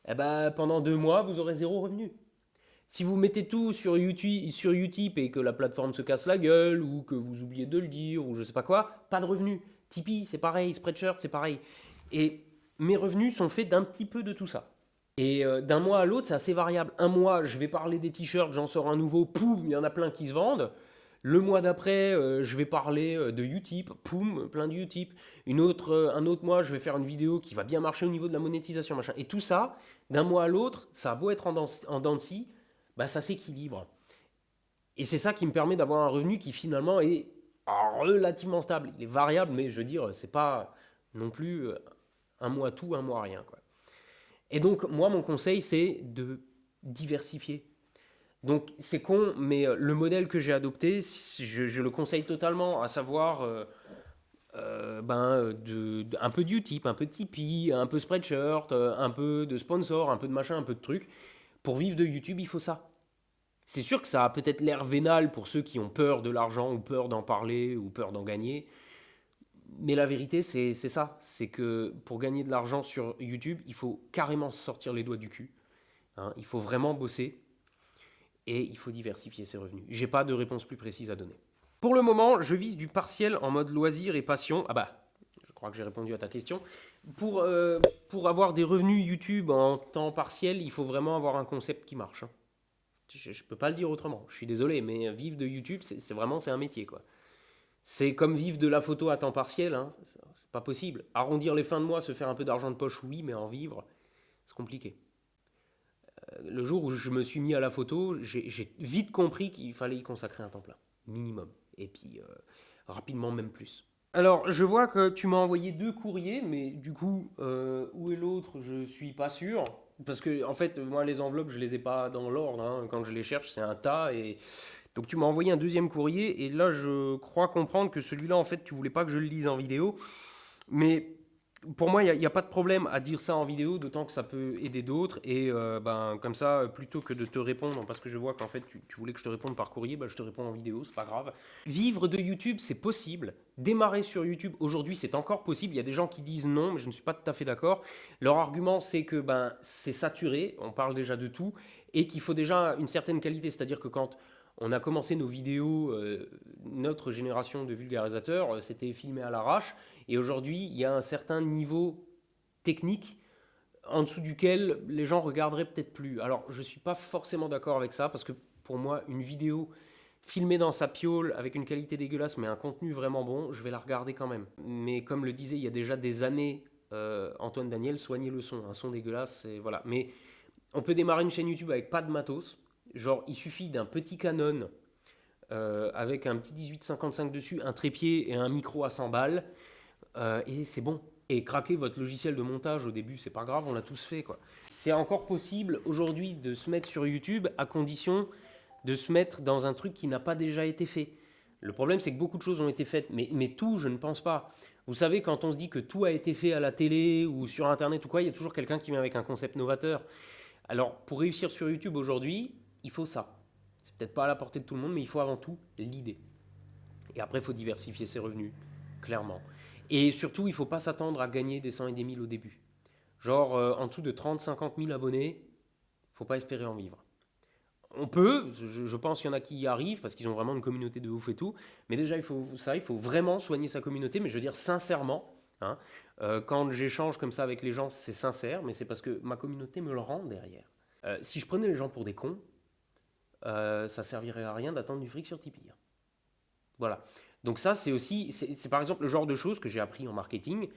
eh ben, pendant 2 mois, vous aurez 0 revenu. Si vous mettez tout sur Utip et que la plateforme se casse la gueule, ou que vous oubliez de le dire, ou je sais pas quoi, pas de revenus. Tipeee, c'est pareil, Spreadshirt, c'est pareil. Et mes revenus sont faits d'un petit peu de tout ça. Et d'un mois à l'autre, c'est assez variable. Un mois, je vais parler des t-shirts, j'en sors un nouveau, poum, il y en a plein qui se vendent. Le mois d'après, je vais parler de Utip, poum, plein de Utip. Un autre mois, je vais faire une vidéo qui va bien marcher au niveau de la monétisation, machin. Et tout ça, d'un mois à l'autre, ça a beau être en dents de scie, bah ça s'équilibre. Et c'est ça qui me permet d'avoir un revenu qui finalement est relativement stable. Il est variable, mais je veux dire, c'est pas non plus un mois tout, un mois rien, quoi. Et donc, moi, mon conseil, c'est de diversifier. Donc, c'est con, mais le modèle que j'ai adopté, je le conseille totalement, à savoir un peu de Utip, un peu de Tipeee, un peu Spreadshirt, un peu de sponsor, un peu de machin, un peu de trucs. Pour vivre de YouTube, il faut ça. C'est sûr que ça a peut-être l'air vénal pour ceux qui ont peur de l'argent ou peur d'en parler ou peur d'en gagner. Mais la vérité, c'est ça. C'est que pour gagner de l'argent sur YouTube, il faut carrément se sortir les doigts du cul. Hein. Il faut vraiment bosser et il faut diversifier ses revenus. J'ai pas de réponse plus précise à donner. Pour le moment, je vise du partiel en mode loisir et passion. Ah bah, je crois que j'ai répondu à ta question. Pour avoir des revenus YouTube en temps partiel, il faut vraiment avoir un concept qui marche. Hein. Je ne peux pas le dire autrement. Je suis désolé, mais vivre de YouTube, c'est vraiment c'est un métier, quoi. C'est comme vivre de la photo à temps partiel, hein. C'est pas possible. Arrondir les fins de mois, se faire un peu d'argent de poche, oui, mais en vivre, c'est compliqué. Le jour où je me suis mis à la photo, j'ai vite compris qu'il fallait y consacrer un temps plein, minimum. Et puis rapidement même plus. Alors, je vois que tu m'as envoyé 2 courriers, mais du coup, où est l'autre, je suis pas sûr. Parce que, en fait, moi, les enveloppes, je les ai pas dans l'ordre. Hein. Quand je les cherche, c'est un tas. Et donc, tu m'as envoyé un deuxième courrier. Et là, je crois comprendre que celui-là, en fait, tu voulais pas que je le lise en vidéo. Mais pour moi, il n'y a pas de problème à dire ça en vidéo, d'autant que ça peut aider d'autres. Et comme ça, plutôt que de te répondre, parce que je vois qu'en fait, tu voulais que je te réponde par courrier, je te réponds en vidéo, c'est pas grave. Vivre de YouTube, c'est possible. Démarrer sur YouTube, aujourd'hui, c'est encore possible. Il y a des gens qui disent non, mais je ne suis pas tout à fait d'accord. Leur argument, c'est que c'est saturé, on parle déjà de tout, et qu'il faut déjà une certaine qualité. C'est-à-dire que quand on a commencé nos vidéos, notre génération de vulgarisateurs, c'était filmé à l'arrache. Et aujourd'hui, il y a un certain niveau technique en dessous duquel les gens regarderaient peut-être plus. Alors, je ne suis pas forcément d'accord avec ça, parce que pour moi, une vidéo filmée dans sa piole avec une qualité dégueulasse, mais un contenu vraiment bon, je vais la regarder quand même. Mais comme le disait il y a déjà des années Antoine Daniel, soignez le son. Un son dégueulasse, c'est voilà. Mais on peut démarrer une chaîne YouTube avec pas de matos. Genre, il suffit d'un petit Canon avec un petit 1855 dessus, un trépied et un micro à 100 balles. Et c'est bon. Et craquer votre logiciel de montage au début, c'est pas grave, on l'a tous fait, quoi. C'est encore possible aujourd'hui de se mettre sur YouTube à condition de se mettre dans un truc qui n'a pas déjà été fait. Le problème, c'est que beaucoup de choses ont été faites, mais tout, je ne pense pas. Vous savez, quand on se dit que tout a été fait à la télé ou sur Internet ou quoi, il y a toujours quelqu'un qui vient avec un concept novateur. Alors, pour réussir sur YouTube aujourd'hui, il faut ça. C'est peut-être pas à la portée de tout le monde, mais il faut avant tout l'idée. Et après, il faut diversifier ses revenus, clairement. Et surtout, il ne faut pas s'attendre à gagner des 100 et des 1000 au début. Genre, en dessous de 30-50 000 abonnés, il ne faut pas espérer en vivre. On peut, je pense qu'il y en a qui y arrivent parce qu'ils ont vraiment une communauté de ouf et tout. Mais déjà, il faut vraiment soigner sa communauté. Mais je veux dire sincèrement, hein, quand j'échange comme ça avec les gens, c'est sincère, mais c'est parce que ma communauté me le rend derrière. Si je prenais les gens pour des cons, ça ne servirait à rien d'attendre du fric sur Tipeee. Voilà. Donc ça, c'est aussi, c'est par exemple le genre de choses que j'ai appris en marketing.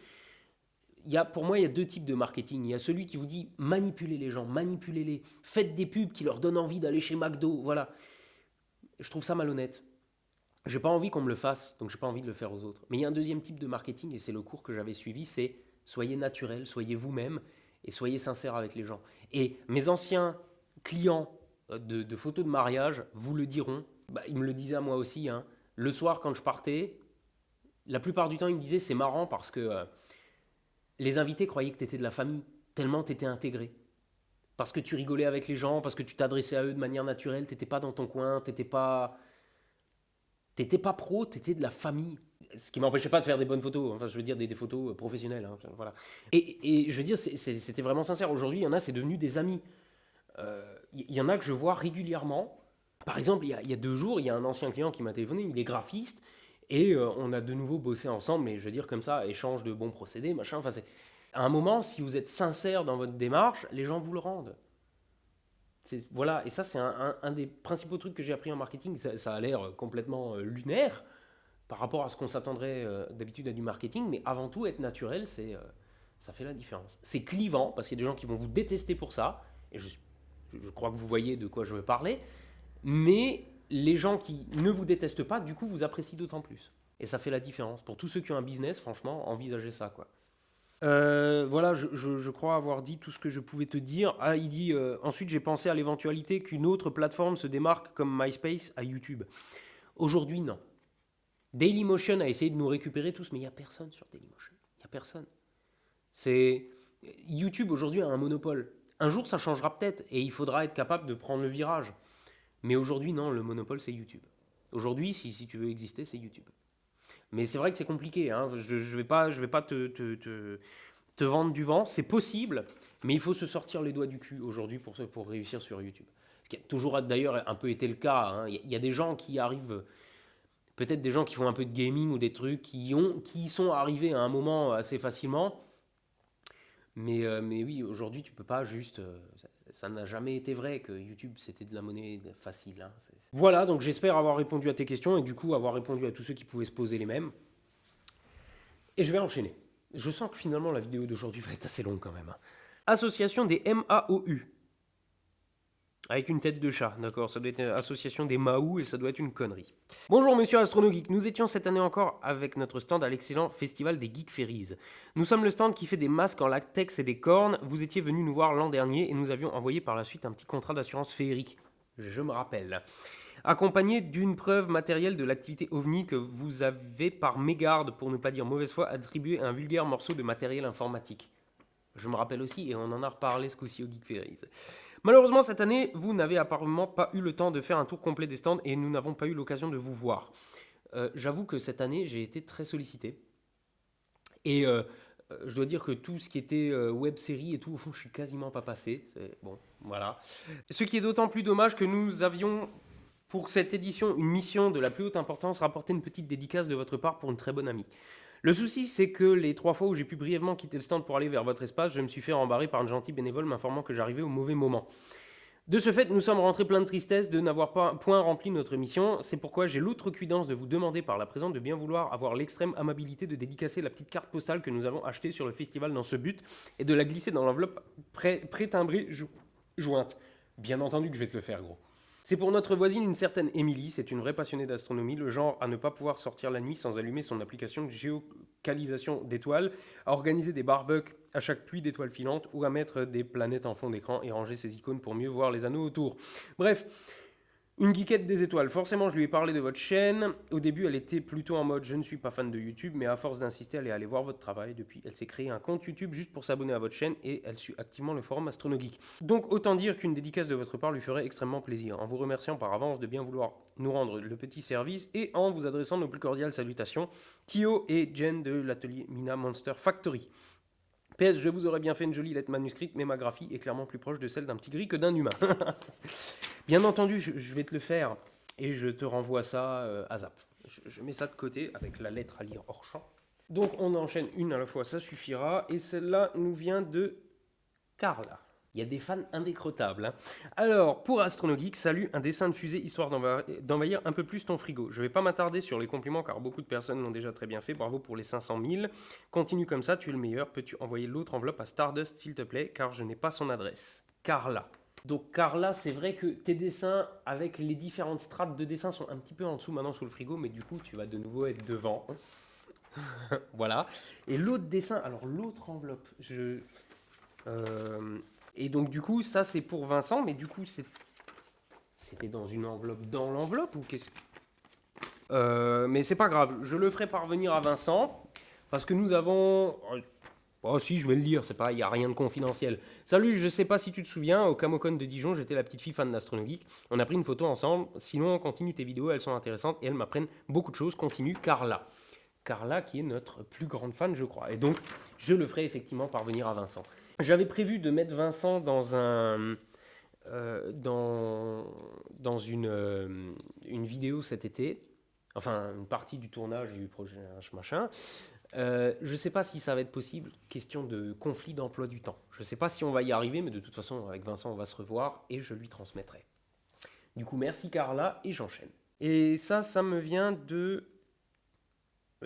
Pour moi, il y a 2 types de marketing. Il y a celui qui vous dit manipulez les gens, manipulez-les, faites des pubs qui leur donnent envie d'aller chez McDo. Voilà. Je trouve ça malhonnête. J'ai pas envie qu'on me le fasse, donc j'ai pas envie de le faire aux autres. Mais il y a un deuxième type de marketing, et c'est le cours que j'avais suivi, c'est soyez naturel, soyez vous-même, et soyez sincère avec les gens. Et mes anciens clients de photos de mariage vous le diront. Ils me le disaient à moi aussi, hein. Le soir, quand je partais, la plupart du temps, ils me disaient c'est marrant parce que les invités croyaient que tu étais de la famille, tellement tu étais intégré. Parce que tu rigolais avec les gens, parce que tu t'adressais à eux de manière naturelle, tu n'étais pas dans ton coin, tu n'étais pas pro, tu étais de la famille. Ce qui ne m'empêchait pas de faire des bonnes photos, enfin je veux dire des photos professionnelles. Hein, voilà. Et je veux dire, c'était vraiment sincère. Aujourd'hui, il y en a, c'est devenu des amis. Il y en a que je vois régulièrement. Par exemple, il y a 2 jours, il y a un ancien client qui m'a téléphoné, il est graphiste, et on a de nouveau bossé ensemble, mais je veux dire comme ça, échange de bons procédés, machin. Enfin, à un moment, si vous êtes sincère dans votre démarche, les gens vous le rendent. Voilà, et ça, c'est un des principaux trucs que j'ai appris en marketing. Ça a l'air complètement lunaire par rapport à ce qu'on s'attendrait d'habitude à du marketing, mais avant tout, être naturel, ça fait la différence. C'est clivant, parce qu'il y a des gens qui vont vous détester pour ça, et je crois que vous voyez de quoi je veux parler. Mais les gens qui ne vous détestent pas, du coup, vous apprécient d'autant plus. Et ça fait la différence. Pour tous ceux qui ont un business, franchement, envisagez ça, quoi. Voilà, je crois avoir dit tout ce que je pouvais te dire. Ah, il dit ensuite, j'ai pensé à l'éventualité qu'une autre plateforme se démarque comme MySpace à YouTube. Aujourd'hui, non. Dailymotion a essayé de nous récupérer tous, mais il n'y a personne sur Dailymotion. Il n'y a personne. YouTube aujourd'hui a un monopole. Un jour, ça changera peut-être et il faudra être capable de prendre le virage. Mais aujourd'hui, non, le monopole, c'est YouTube. Aujourd'hui, si tu veux exister, c'est YouTube. Mais c'est vrai que c'est compliqué. Hein. Je vais pas te vendre du vent. C'est possible, mais il faut se sortir les doigts du cul aujourd'hui pour réussir sur YouTube. Ce qui a toujours d'ailleurs un peu été le cas. Hein. Il y a des gens qui arrivent, peut-être des gens qui font un peu de gaming ou des trucs, qui sont arrivés à un moment assez facilement. Mais oui, aujourd'hui, tu peux pas juste... ça n'a jamais été vrai que YouTube, c'était de la monnaie facile. Hein. Voilà, donc j'espère avoir répondu à tes questions et du coup avoir répondu à tous ceux qui pouvaient se poser les mêmes. Et je vais enchaîner. Je sens que finalement la vidéo d'aujourd'hui va être assez longue quand même. Hein. Association des MAOU. Avec une tête de chat, d'accord. Ça doit être association des Mahou et ça doit être une connerie. Bonjour monsieur Astronogeek, nous étions cette année encore avec notre stand à l'excellent festival des Geek Ferries. Nous sommes le stand qui fait des masques en latex et des cornes. Vous étiez venu nous voir l'an dernier et nous avions envoyé par la suite un petit contrat d'assurance féerique. Je me rappelle. Accompagné d'une preuve matérielle de l'activité OVNI que vous avez par mégarde, pour ne pas dire mauvaise foi, attribué un vulgaire morceau de matériel informatique. Je me rappelle aussi, et on en a reparlé ce coup-ci au Geek Ferries. Malheureusement, cette année, vous n'avez apparemment pas eu le temps de faire un tour complet des stands et nous n'avons pas eu l'occasion de vous voir. J'avoue que cette année, j'ai été très sollicité. Et je dois dire que tout ce qui était web-série et tout, au fond, je suis quasiment pas passé. Bon, voilà. Ce qui est d'autant plus dommage que nous avions, pour cette édition, une mission de la plus haute importance, rapporter une petite dédicace de votre part pour une très bonne amie. Le souci, c'est que les 3 fois où j'ai pu brièvement quitter le stand pour aller vers votre espace, je me suis fait rembarrer par un gentil bénévole m'informant que j'arrivais au mauvais moment. De ce fait, nous sommes rentrés plein de tristesse de n'avoir point rempli notre mission. C'est pourquoi j'ai l'outrecuidance de vous demander par la présente de bien vouloir avoir l'extrême amabilité de dédicacer la petite carte postale que nous avons achetée sur le festival dans ce but et de la glisser dans l'enveloppe pré-timbrée jointe. Bien entendu que je vais te le faire, gros. C'est pour notre voisine, une certaine Émilie, c'est une vraie passionnée d'astronomie, le genre à ne pas pouvoir sortir la nuit sans allumer son application de géocalisation d'étoiles, à organiser des barbecues à chaque pluie d'étoiles filantes ou à mettre des planètes en fond d'écran et ranger ses icônes pour mieux voir les anneaux autour. Bref, une geekette des étoiles. Forcément, je lui ai parlé de votre chaîne. Au début, elle était plutôt en mode « je ne suis pas fan de YouTube », mais à force d'insister, elle est allée voir votre travail. Depuis, elle s'est créé un compte YouTube juste pour s'abonner à votre chaîne et elle suit activement le forum Astronogeek. Donc, autant dire qu'une dédicace de votre part lui ferait extrêmement plaisir. En vous remerciant par avance de bien vouloir nous rendre le petit service et en vous adressant nos plus cordiales salutations, Thio et Jen de l'atelier Mina Monster Factory. PS, je vous aurais bien fait une jolie lettre manuscrite, mais ma graphie est clairement plus proche de celle d'un petit gris que d'un humain. Bien entendu, je vais te le faire et je te renvoie ça à Zap. Je mets ça de côté avec la lettre à lire hors champ. Donc on enchaîne une à la fois, ça suffira. Et celle-là nous vient de Carla. Il y a des fans indécrottables. Hein. Alors, pour Astronogeek, salut, un dessin de fusée histoire d'envahir un peu plus ton frigo. Je ne vais pas m'attarder sur les compliments car beaucoup de personnes l'ont déjà très bien fait. Bravo pour les 500 000. Continue comme ça, tu es le meilleur. Peux-tu envoyer l'autre enveloppe à Stardust, s'il te plaît, car je n'ai pas son adresse. Carla. Donc Carla, c'est vrai que tes dessins avec les différentes strates de dessins sont un petit peu en dessous maintenant sous le frigo, mais du coup, tu vas de nouveau être devant. Voilà. Et l'autre dessin, alors l'autre enveloppe, et donc du coup, ça c'est pour Vincent, mais du coup c'était dans une enveloppe dans l'enveloppe ou qu'est-ce mais c'est pas grave, je le ferai parvenir à Vincent, parce que nous avons... Oh si, je vais le lire, c'est pas, il n'y a rien de confidentiel. Salut, je sais pas si tu te souviens, au Camocon de Dijon, j'étais la petite fille fan d'Astronogeek. On a pris une photo ensemble, sinon on continue tes vidéos, elles sont intéressantes et elles m'apprennent beaucoup de choses. Continue, Carla. Carla qui est notre plus grande fan, je crois. Et donc, je le ferai effectivement parvenir à Vincent. J'avais prévu de mettre Vincent dans une vidéo cet été, enfin une partie du tournage du projet machin. Je ne sais pas si ça va être possible, question de conflit d'emploi du temps. Je ne sais pas si on va y arriver, mais de toute façon, avec Vincent, on va se revoir et je lui transmettrai. Du coup, merci Carla, et j'enchaîne. Et ça me vient de...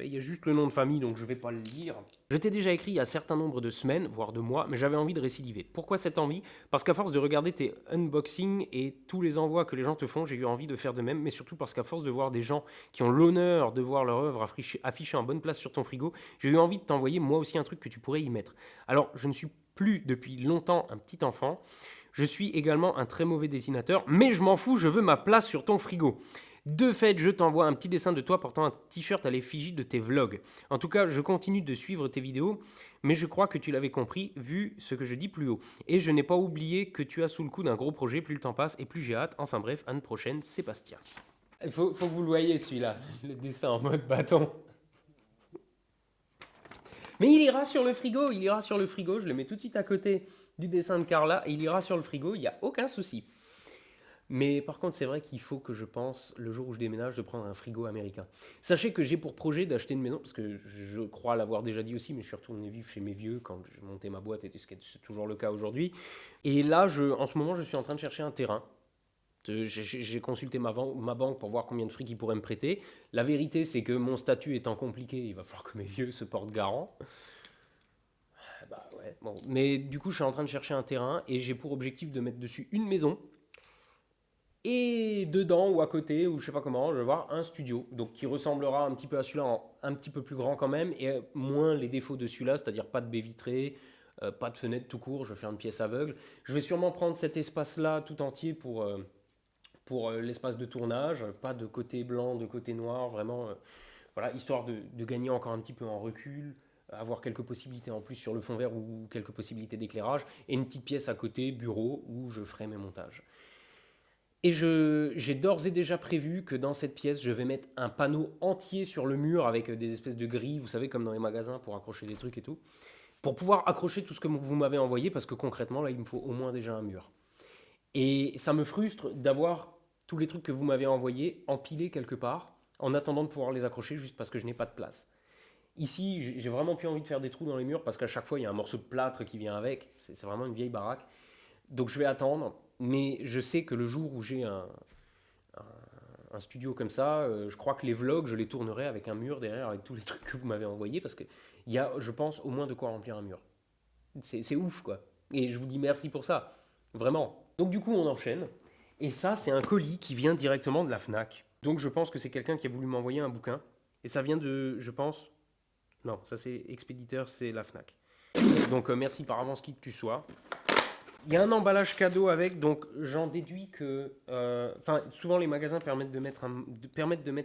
Il y a juste le nom de famille, donc je ne vais pas le lire. Je t'ai déjà écrit il y a un certain nombre de semaines, voire de mois, mais j'avais envie de récidiver. Pourquoi cette envie ? Parce qu'à force de regarder tes unboxings et tous les envois que les gens te font, j'ai eu envie de faire de même, mais surtout parce qu'à force de voir des gens qui ont l'honneur de voir leur œuvre affichée en bonne place sur ton frigo, j'ai eu envie de t'envoyer moi aussi un truc que tu pourrais y mettre. Alors, je ne suis plus depuis longtemps un petit enfant, je suis également un très mauvais dessinateur, mais je m'en fous, je veux ma place sur ton frigo. De fait, je t'envoie un petit dessin de toi portant un t-shirt à l'effigie de tes vlogs. En tout cas, je continue de suivre tes vidéos, mais je crois que tu l'avais compris vu ce que je dis plus haut. Et je n'ai pas oublié que tu as sous le coup d'un gros projet, plus le temps passe et plus j'ai hâte. Enfin bref, à une prochaine, Sébastien. Il faut que vous le voyez celui-là, le dessin en mode bâton. Mais il ira sur le frigo, je le mets tout de suite à côté du dessin de Carla, et il ira sur le frigo, il n'y a aucun souci. Mais par contre, c'est vrai qu'il faut que je pense, le jour où je déménage, de prendre un frigo américain. Sachez que j'ai pour projet d'acheter une maison, parce que je crois l'avoir déjà dit aussi, mais je suis retourné vivre chez mes vieux quand j'ai monté ma boîte, et c'est toujours le cas aujourd'hui. Et là, en ce moment, je suis en train de chercher un terrain. J'ai consulté ma banque pour voir combien de fric ils pourraient me prêter. La vérité, c'est que mon statut étant compliqué, il va falloir que mes vieux se portent garant. Bah ouais, bon. Mais du coup, je suis en train de chercher un terrain et j'ai pour objectif de mettre dessus une maison. Et dedans ou à côté, ou je sais pas comment, je vais voir un studio. Donc qui ressemblera un petit peu à celui-là, un petit peu plus grand quand même, et moins les défauts de celui-là, c'est-à-dire pas de baie vitrée, pas de fenêtre tout court, je vais faire une pièce aveugle. Je vais sûrement prendre cet espace-là tout entier pour l'espace de tournage, pas de côté blanc, de côté noir, vraiment, voilà, histoire de gagner encore un petit peu en recul, avoir quelques possibilités en plus sur le fond vert ou quelques possibilités d'éclairage, et une petite pièce à côté, bureau, où je ferai mes montages. Et j'ai d'ores et déjà prévu que dans cette pièce, je vais mettre un panneau entier sur le mur avec des espèces de grilles, vous savez, comme dans les magasins pour accrocher des trucs et tout, pour pouvoir accrocher tout ce que vous m'avez envoyé, parce que concrètement, là, il me faut au moins déjà un mur. Et ça me frustre d'avoir tous les trucs que vous m'avez envoyés empilés quelque part, en attendant de pouvoir les accrocher juste parce que je n'ai pas de place. Ici, j'ai vraiment plus envie de faire des trous dans les murs parce qu'à chaque fois, il y a un morceau de plâtre qui vient avec. C'est vraiment une vieille baraque. Donc je vais attendre, mais je sais que le jour où j'ai un studio comme ça, je crois que les vlogs, je les tournerai avec un mur derrière, avec tous les trucs que vous m'avez envoyés, parce qu'il y a, je pense, au moins de quoi remplir un mur. C'est ouf, quoi. Et je vous dis merci pour ça. Vraiment. Donc du coup, on enchaîne. Et ça, c'est un colis qui vient directement de la FNAC. Donc je pense que c'est quelqu'un qui a voulu m'envoyer un bouquin. Et ça vient de, je pense... Non, ça c'est expéditeur, c'est la FNAC. Donc merci par avance qui que tu sois. Il y a un emballage cadeau avec, donc j'en déduis que... souvent les magasins permettent de mettre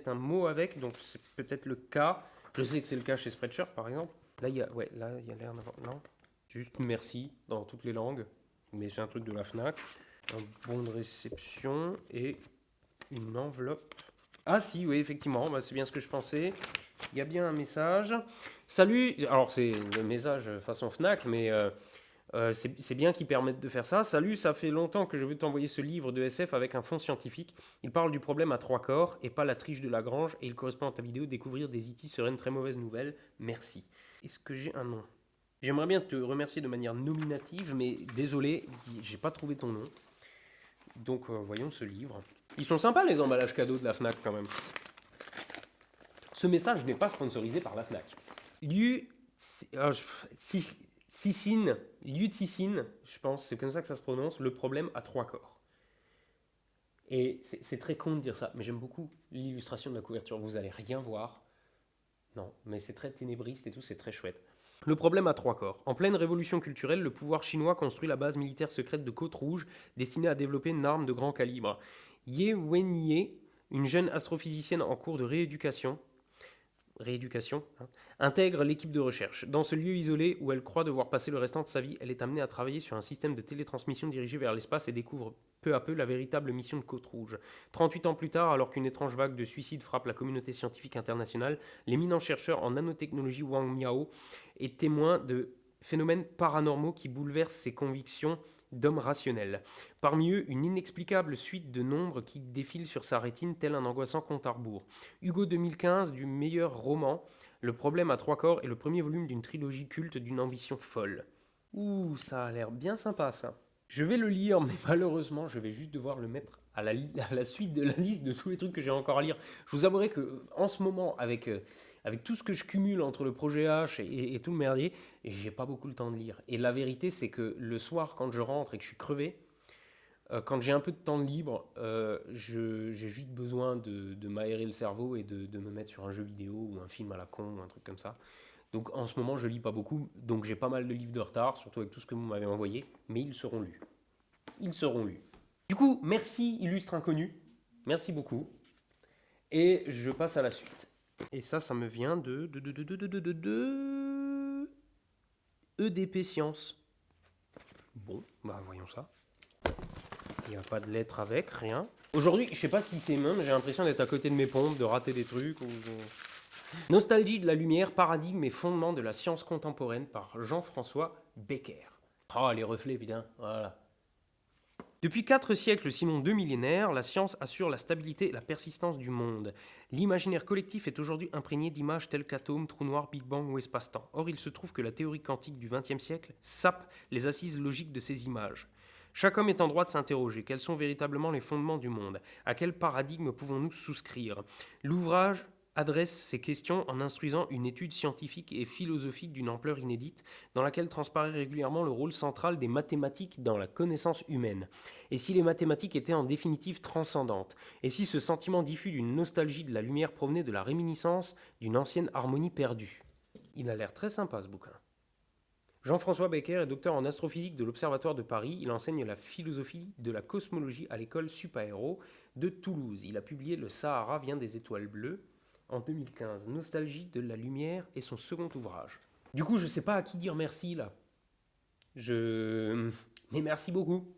un mot avec, donc c'est peut-être le cas. Je sais que c'est le cas chez Spreadshirt, par exemple. Là, il y a l'air d'avoir... Non, juste merci dans toutes les langues. Mais c'est un truc de la FNAC. Un bon de réception et une enveloppe. Ah si, oui, effectivement, c'est bien ce que je pensais. Il y a bien un message. Salut, alors c'est le message façon FNAC, mais c'est bien qu'ils permettent de faire ça. Salut, ça fait longtemps que je veux t'envoyer ce livre de SF avec un fond scientifique. Il parle du problème à 3 corps et pas la triche de Lagrange, et il correspond à ta vidéo Découvrir des E.T. serait une très mauvaise nouvelle. Merci. Est-ce que j'ai un nom? J'aimerais bien te remercier de manière nominative, mais désolé, j'ai pas trouvé ton nom. Donc voyons ce livre. Ils sont sympas les emballages cadeaux de la FNAC quand même. Ce message n'est pas sponsorisé par la FNAC. Liu Cixin, je pense, c'est comme ça que ça se prononce, le problème à 3 corps. Et c'est très con de dire ça, mais j'aime beaucoup l'illustration de la couverture. Vous allez rien voir. Non, mais c'est très ténébriste et tout, c'est très chouette. Le problème à 3 corps. En pleine révolution culturelle, le pouvoir chinois construit la base militaire secrète de Côte-Rouge, destinée à développer une arme de grand calibre. Ye Wenye, une jeune astrophysicienne en cours de rééducation, intègre l'équipe de recherche. Dans ce lieu isolé où elle croit devoir passer le restant de sa vie, elle est amenée à travailler sur un système de télétransmission dirigé vers l'espace et découvre peu à peu la véritable mission de Côte-Rouge. 38 ans plus tard, alors qu'une étrange vague de suicides frappe la communauté scientifique internationale, l'éminent chercheur en nanotechnologie Wang Miao est témoin de phénomènes paranormaux qui bouleversent ses convictions d'homme rationnel. Parmi eux, une inexplicable suite de nombres qui défilent sur sa rétine tel un angoissant compte à rebours. Hugo 2015, du meilleur roman, Le problème à 3 corps est le premier volume d'une trilogie culte d'une ambition folle. Ouh, ça a l'air bien sympa ça. Je vais le lire, mais malheureusement, je vais juste devoir le mettre à la suite de la liste de tous les trucs que j'ai encore à lire. Je vous avouerai que en ce moment, avec tout ce que je cumule entre le projet H et tout le merdier, j'ai pas beaucoup le temps de lire. Et la vérité, c'est que le soir, quand je rentre et que je suis crevé, quand j'ai un peu de temps de libre, j'ai juste besoin de m'aérer le cerveau et de me mettre sur un jeu vidéo ou un film à la con ou un truc comme ça. Donc en ce moment, je lis pas beaucoup, donc j'ai pas mal de livres de retard, surtout avec tout ce que vous m'avez envoyé, mais ils seront lus. Ils seront lus. Du coup, merci, illustre inconnu. Merci beaucoup. Et je passe à la suite. Et ça me vient de EDP Sciences. Bon, bah voyons ça. Il n'y a pas de lettre avec, rien. Aujourd'hui, je sais pas si c'est même, j'ai l'impression d'être à côté de mes pompes, de rater des trucs. Nostalgie de la lumière, paradigme et fondement de la science contemporaine par Jean-François Becker. Oh, les reflets, putain, voilà. Depuis 4 siècles, sinon 2 millénaires, la science assure la stabilité et la persistance du monde. L'imaginaire collectif est aujourd'hui imprégné d'images telles qu'atomes, trous noirs, Big Bang ou espace-temps. Or, il se trouve que la théorie quantique du XXe siècle sape les assises logiques de ces images. Chaque homme est en droit de s'interroger. Quels sont véritablement les fondements du monde? À quel paradigme pouvons-nous souscrire? L'ouvrage adresse ces questions en instruisant une étude scientifique et philosophique d'une ampleur inédite, dans laquelle transparaît régulièrement le rôle central des mathématiques dans la connaissance humaine. Et si les mathématiques étaient en définitive transcendantes? Et si ce sentiment diffus d'une nostalgie de la lumière provenait de la réminiscence d'une ancienne harmonie perdue? Il a l'air très sympa ce bouquin. Jean-François Becker est docteur en astrophysique de l'Observatoire de Paris. Il enseigne la philosophie de la cosmologie à l'école Supaéro de Toulouse. Il a publié Le Sahara vient des étoiles bleues en 2015. Nostalgie de la lumière est son second ouvrage. Du coup, je sais pas à qui dire merci là. Mais merci beaucoup.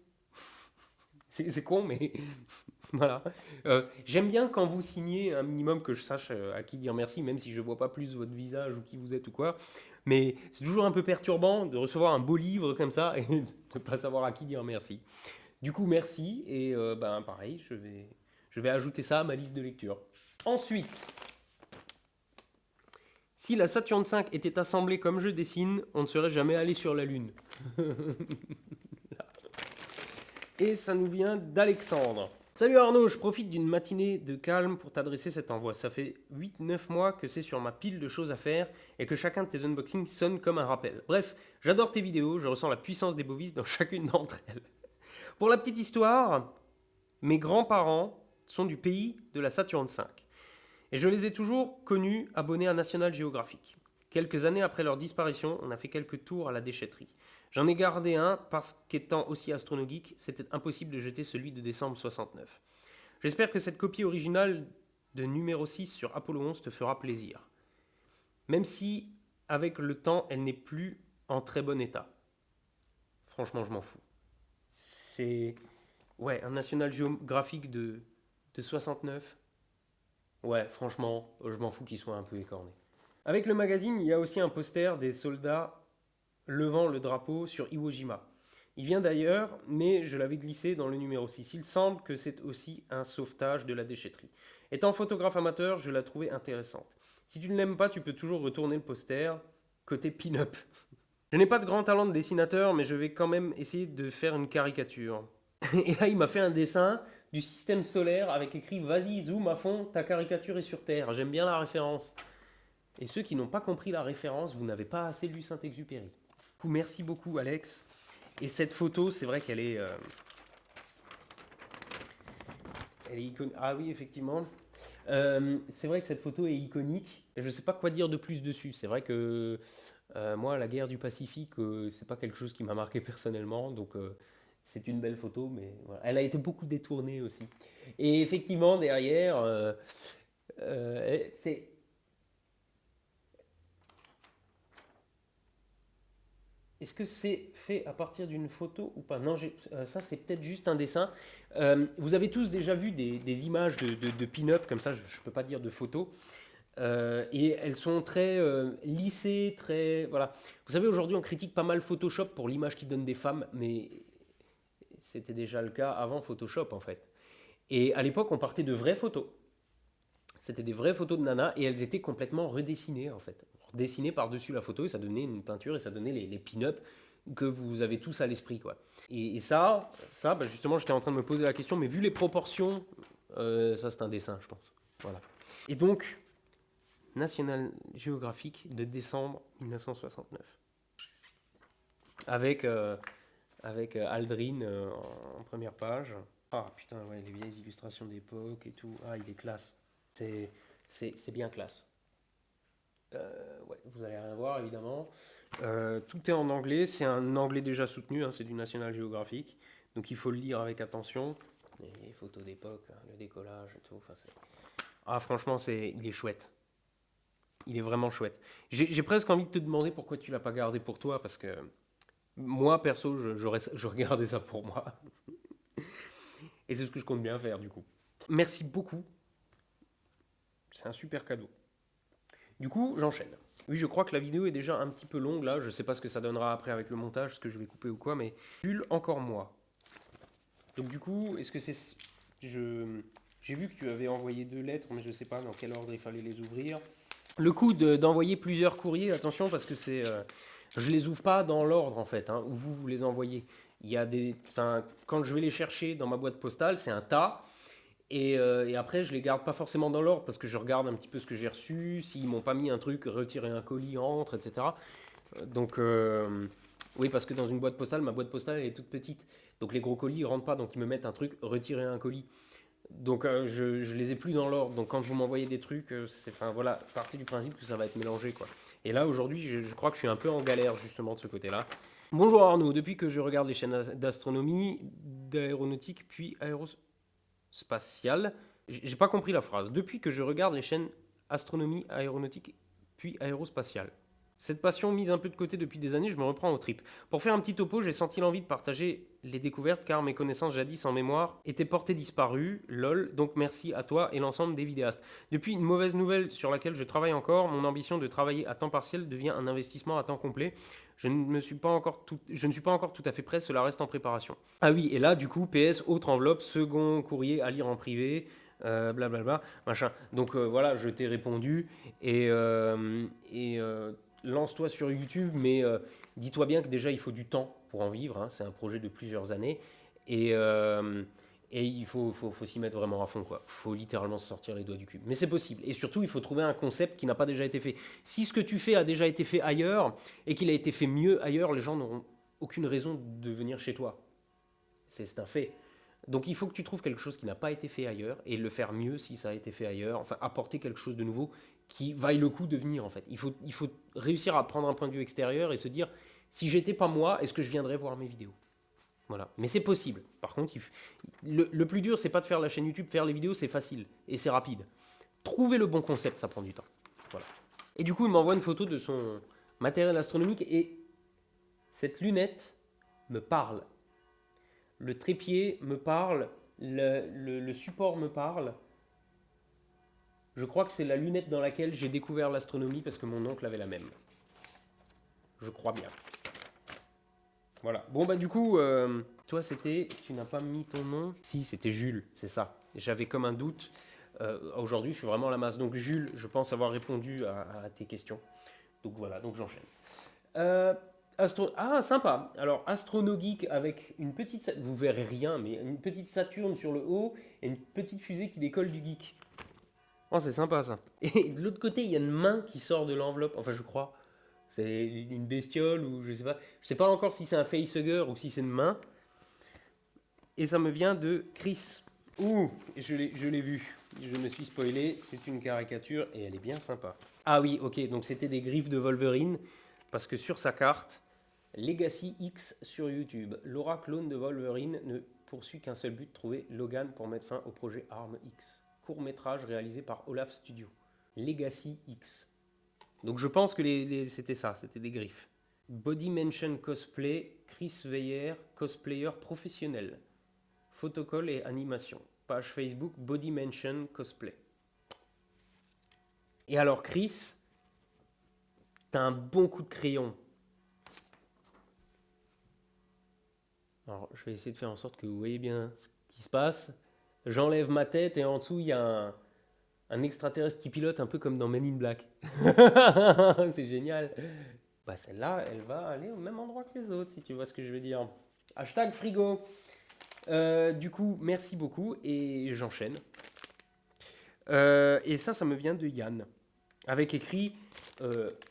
C'est con, mais voilà. J'aime bien quand vous signez un minimum que je sache à qui dire merci, même si je vois pas plus votre visage ou qui vous êtes ou quoi. Mais c'est toujours un peu perturbant de recevoir un beau livre comme ça et de ne pas savoir à qui dire merci. Du coup, merci. Et pareil, je vais ajouter ça à ma liste de lecture. Ensuite, si la Saturne V était assemblée comme je dessine, on ne serait jamais allé sur la Lune. Et ça nous vient d'Alexandre. Salut Arnaud, je profite d'une matinée de calme pour t'adresser cet envoi. Ça fait 8-9 mois que c'est sur ma pile de choses à faire et que chacun de tes unboxings sonne comme un rappel. Bref, j'adore tes vidéos, je ressens la puissance des bovis dans chacune d'entre elles. Pour la petite histoire, mes grands-parents sont du pays de la Saturne V. Et je les ai toujours connus abonnés à National Geographic. Quelques années après leur disparition, on a fait quelques tours à la déchetterie. J'en ai gardé un parce qu'étant aussi astronogeek, c'était impossible de jeter celui de décembre 69. J'espère que cette copie originale de numéro 6 sur Apollo 11 te fera plaisir. Même si, avec le temps, elle n'est plus en très bon état. Franchement, je m'en fous. C'est... Ouais, un National Geographic de 69. Ouais, franchement, je m'en fous qu'il soit un peu écorné. Avec le magazine, il y a aussi un poster des soldats levant le drapeau sur Iwo Jima. Il vient d'ailleurs, mais je l'avais glissé dans le numéro 6. Il semble que c'est aussi un sauvetage de la déchetterie. Étant photographe amateur, je la trouvais intéressante. Si tu ne l'aimes pas, tu peux toujours retourner le poster côté pin-up. Je n'ai pas de grand talent de dessinateur, mais je vais quand même essayer de faire une caricature. Et là, il m'a fait un dessin du système solaire avec écrit « Vas-y, zoom à fond, ta caricature est sur Terre ». J'aime bien la référence. Et ceux qui n'ont pas compris la référence, vous n'avez pas assez lu Saint-Exupéry. Merci beaucoup, Alex. Et cette photo, c'est vrai qu'elle est... elle est iconique. Ah oui, effectivement. C'est vrai que cette photo est iconique. Et je ne sais pas quoi dire de plus dessus. C'est vrai que moi, la guerre du Pacifique, c'est pas quelque chose qui m'a marqué personnellement. Donc, c'est une belle photo, mais voilà. Elle a été beaucoup détournée aussi. Et effectivement, derrière, c'est... Est-ce que c'est fait à partir d'une photo ou pas? Non, ça c'est peut-être juste un dessin. Vous avez tous déjà vu des images de pin-up, comme ça je ne peux pas dire de photos. Et elles sont très lissées, très... Voilà. Vous savez, aujourd'hui on critique pas mal Photoshop pour l'image qui donne des femmes, mais c'était déjà le cas avant Photoshop en fait. Et à l'époque on partait de vraies photos. C'était des vraies photos de nana et elles étaient complètement redessinées en fait. Dessinées par-dessus la photo et ça donnait une peinture et ça donnait les pin-up que vous avez tous à l'esprit, quoi. Et ça justement, j'étais en train de me poser la question, mais vu les proportions, ça c'est un dessin, je pense. Voilà. Et donc, National Geographic de décembre 1969. Avec Aldrin en première page. Ah putain, ouais, les vieilles illustrations d'époque et tout. Ah, il est classe. C'est bien classe. Ouais, vous allez rien voir évidemment. Tout est en anglais, c'est un anglais déjà soutenu, hein, c'est du National Geographic, donc il faut le lire avec attention. Les photos d'époque, le décollage et tout, Ah, franchement, il est chouette. Il est vraiment chouette. J'ai presque envie de te demander pourquoi tu l'as pas gardé pour toi, parce que moi, perso, j'aurais gardé ça pour moi. Et c'est ce que je compte bien faire, du coup. Merci beaucoup. C'est un super cadeau. Du coup, j'enchaîne. Oui, je crois que la vidéo est déjà un petit peu longue, là. Je sais pas ce que ça donnera après avec le montage, ce que je vais couper ou quoi, mais Jules, encore moi. Donc du coup, est-ce que c'est... J'ai vu que tu avais envoyé 2 lettres, mais je sais pas dans quel ordre il fallait les ouvrir. Le coup d'envoyer plusieurs courriers, attention parce que je les ouvre pas dans l'ordre en fait, hein, où vous les envoyez. Il y a enfin, quand je vais les chercher dans ma boîte postale, c'est un tas. Et après, je les garde pas forcément dans l'ordre parce que je regarde un petit peu ce que j'ai reçu, s'ils m'ont pas mis un truc, retirer un colis, entre, etc. Donc, oui, parce que dans une boîte postale, ma boîte postale elle est toute petite. Donc les gros colis, ils rentrent pas, donc ils me mettent un truc, retirer un colis. Donc je les ai plus dans l'ordre. Donc quand vous m'envoyez des trucs, enfin voilà, partez du principe que ça va être mélangé quoi. Et là aujourd'hui, je crois que je suis un peu en galère justement de ce côté-là. Bonjour Arnaud, depuis que je regarde les chaînes d'astronomie, d'aéronautique puis aérospatiale, j'ai pas compris la phrase. Depuis que je regarde les chaînes astronomie, aéronautique puis aérospatiale. Cette passion mise un peu de côté depuis des années, je me reprends aux tripes. Pour faire un petit topo, j'ai senti l'envie de partager les découvertes car mes connaissances jadis en mémoire étaient portées disparues, lol, donc merci à toi et l'ensemble des vidéastes. Depuis une mauvaise nouvelle sur laquelle je travaille encore, mon ambition de travailler à temps partiel devient un investissement à temps complet. Je ne suis pas encore tout à fait prêt, cela reste en préparation. Ah oui, et là du coup, PS, autre enveloppe, second courrier à lire en privé, blablabla, machin. Donc voilà, je t'ai répondu et lance-toi sur YouTube, mais dis-toi bien que déjà il faut du temps pour en vivre, hein. C'est un projet de plusieurs années et il faut s'y mettre vraiment à fond, quoi. Il faut littéralement se sortir les doigts du cul. Mais c'est possible. Et surtout, il faut trouver un concept qui n'a pas déjà été fait. Si ce que tu fais a déjà été fait ailleurs et qu'il a été fait mieux ailleurs, les gens n'auront aucune raison de venir chez toi. C'est un fait. Donc il faut que tu trouves quelque chose qui n'a pas été fait ailleurs et le faire mieux si ça a été fait ailleurs. Enfin, apporter quelque chose de nouveau qui vaille le coup de venir en fait. Il faut réussir à prendre un point de vue extérieur et se dire, si j'étais pas moi, est-ce que je viendrais voir mes vidéos? Voilà. Mais c'est possible. Par contre, le plus dur, c'est pas de faire la chaîne YouTube, faire les vidéos, c'est facile et c'est rapide. Trouver le bon concept, ça prend du temps. Voilà. Et du coup, il m'envoie une photo de son matériel astronomique et cette lunette me parle. Le trépied me parle, le support me parle. Je crois que c'est la lunette dans laquelle j'ai découvert l'astronomie parce que mon oncle avait la même. Je crois bien. Voilà. Bon bah du coup, toi c'était, tu n'as pas mis ton nom? Si, c'était Jules, c'est ça. J'avais comme un doute. Aujourd'hui, je suis vraiment à la masse. Donc Jules, je pense avoir répondu à tes questions. Donc voilà, donc j'enchaîne. Ah, sympa. Alors, AstronoGeek avec une petite... Vous verrez rien, mais une petite Saturne sur le haut et une petite fusée qui décolle du geek. Oh, c'est sympa ça. Et de l'autre côté, il y a une main qui sort de l'enveloppe. Enfin, je crois. C'est une bestiole ou je sais pas. Je sais pas encore si c'est un facehugger ou si c'est une main. Et ça me vient de Chris. Ouh, je l'ai vu. Je me suis spoilé. C'est une caricature et elle est bien sympa. Ah oui, ok. Donc c'était des griffes de Wolverine. Parce que sur sa carte, Legacy X sur YouTube. Laura, clone de Wolverine, ne poursuit qu'un seul but, trouver Logan pour mettre fin au projet Arm X. Court-métrage réalisé par Olaf Studio. Legacy X. Donc je pense que c'était ça, c'était des griffes. Body Mention Cosplay, Chris Weyer, cosplayer professionnel. Photocall et animation. Page Facebook, Body Mention Cosplay. Et alors Chris, t'as un bon coup de crayon. Alors je vais essayer de faire en sorte que vous voyez bien ce qui se passe. J'enlève ma tête et en dessous il y a un extraterrestre qui pilote un peu comme dans Men in Black. C'est génial. Bah celle-là, elle va aller au même endroit que les autres, si tu vois ce que je veux dire. Hashtag frigo. Du coup, merci beaucoup et j'enchaîne. Et ça me vient de Yann. Avec écrit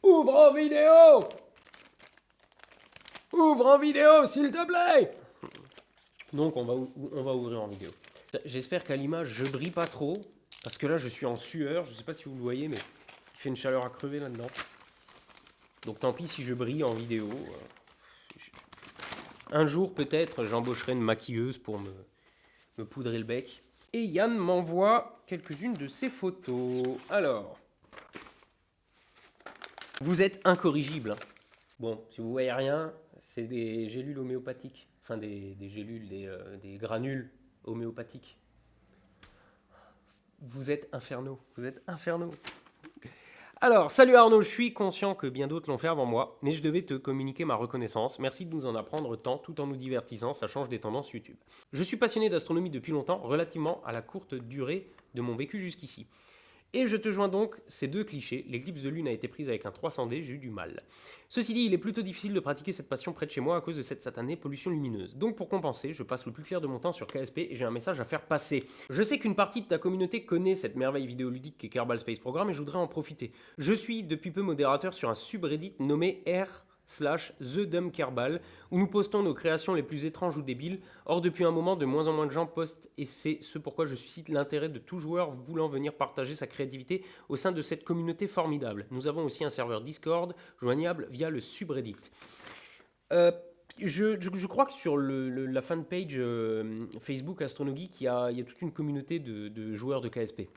ouvre en vidéo. Ouvre en vidéo, s'il te plaît. Donc on va ouvrir en vidéo. J'espère qu'à l'image, je brille pas trop. Parce que là, je suis en sueur. Je ne sais pas si vous le voyez, mais il fait une chaleur à crever là-dedans. Donc tant pis si je brille en vidéo. Un jour, peut-être, j'embaucherai une maquilleuse pour me poudrer le bec. Et Yann m'envoie quelques-unes de ses photos. Alors, vous êtes incorrigible. Bon, si vous voyez rien, c'est des gélules homéopathiques. Enfin, des gélules, des granules homéopathiques. Vous êtes infernaux. Vous êtes infernaux. Alors, salut Arnaud, je suis conscient que bien d'autres l'ont fait avant moi, mais je devais te communiquer ma reconnaissance. Merci de nous en apprendre tant, tout en nous divertissant, ça change des tendances YouTube. Je suis passionné d'astronomie depuis longtemps, relativement à la courte durée de mon vécu jusqu'ici. Et je te joins donc ces deux clichés. L'éclipse de lune a été prise avec un 300D, j'ai eu du mal. Ceci dit, il est plutôt difficile de pratiquer cette passion près de chez moi à cause de cette satanée pollution lumineuse. Donc pour compenser, je passe le plus clair de mon temps sur KSP et j'ai un message à faire passer. Je sais qu'une partie de ta communauté connaît cette merveille vidéoludique qu'est Kerbal Space Program et je voudrais en profiter. Je suis depuis peu modérateur sur un subreddit nommé r/TheDumbKerbal, où nous postons nos créations les plus étranges ou débiles. Or, depuis un moment, de moins en moins de gens postent, et c'est ce pourquoi je suscite l'intérêt de tout joueur voulant venir partager sa créativité au sein de cette communauté formidable. Nous avons aussi un serveur Discord, joignable via le subreddit. Je crois que sur la fanpage Facebook AstronoGeek, il y a toute une communauté de joueurs de KSP.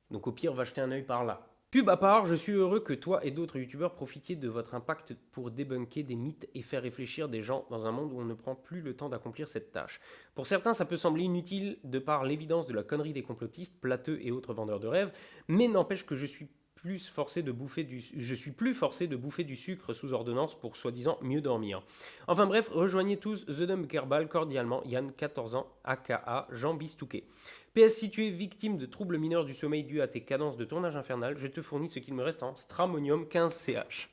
Donc au pire, va jeter un œil par là. Pub à part, je suis heureux que toi et d'autres youtubeurs profitiez de votre impact pour débunker des mythes et faire réfléchir des gens dans un monde où on ne prend plus le temps d'accomplir cette tâche. Pour certains, ça peut sembler inutile de par l'évidence de la connerie des complotistes, plateux et autres vendeurs de rêves, mais n'empêche que je suis plus forcé de bouffer du sucre sous ordonnance pour soi-disant mieux dormir. Enfin bref, rejoignez tous TheDumbKerbal cordialement, Yann, 14 ans, aka Jean Bistouquet. PS, si tu es victime de troubles mineurs du sommeil dû à tes cadences de tournage infernal, je te fournis ce qu'il me reste en stramonium 15CH.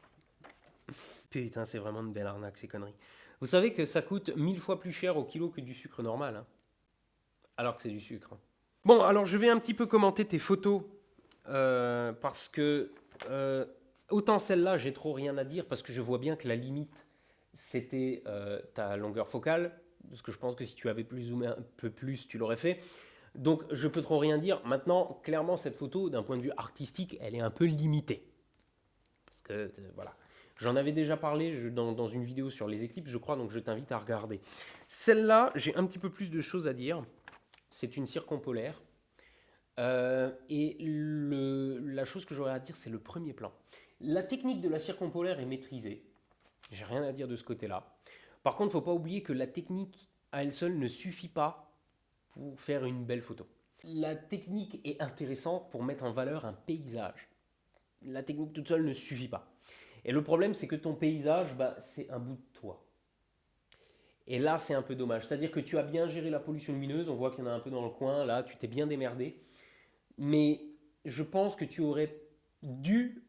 Putain, c'est vraiment une belle arnaque ces conneries. Vous savez que ça coûte 1000 fois plus cher au kilo que du sucre normal, hein, alors que c'est du sucre. Bon, alors je vais un petit peu commenter tes photos, parce que autant celle-là, j'ai trop rien à dire, parce que je vois bien que la limite, c'était ta longueur focale, parce que je pense que si tu avais plus zoomé un peu plus, tu l'aurais fait. Donc je peux trop rien dire. Maintenant, clairement, cette photo, d'un point de vue artistique, elle est un peu limitée. Parce que, voilà. J'en avais déjà parlé dans une vidéo sur les éclipses, je crois, donc je t'invite à regarder. Celle-là, j'ai un petit peu plus de choses à dire. C'est une circumpolaire. Et la chose que j'aurais à dire, c'est le premier plan. La technique de la circumpolaire est maîtrisée. J'ai rien à dire de ce côté-là. Par contre, il ne faut pas oublier que la technique à elle seule ne suffit pas pour faire une belle photo. La technique est intéressante pour mettre en valeur un paysage. La technique toute seule ne suffit pas. Et le problème, c'est que ton paysage, c'est un bout de toi. Et là, c'est un peu dommage. C'est-à-dire que tu as bien géré la pollution lumineuse, on voit qu'il y en a un peu dans le coin, là, tu t'es bien démerdé. Mais je pense que tu aurais dû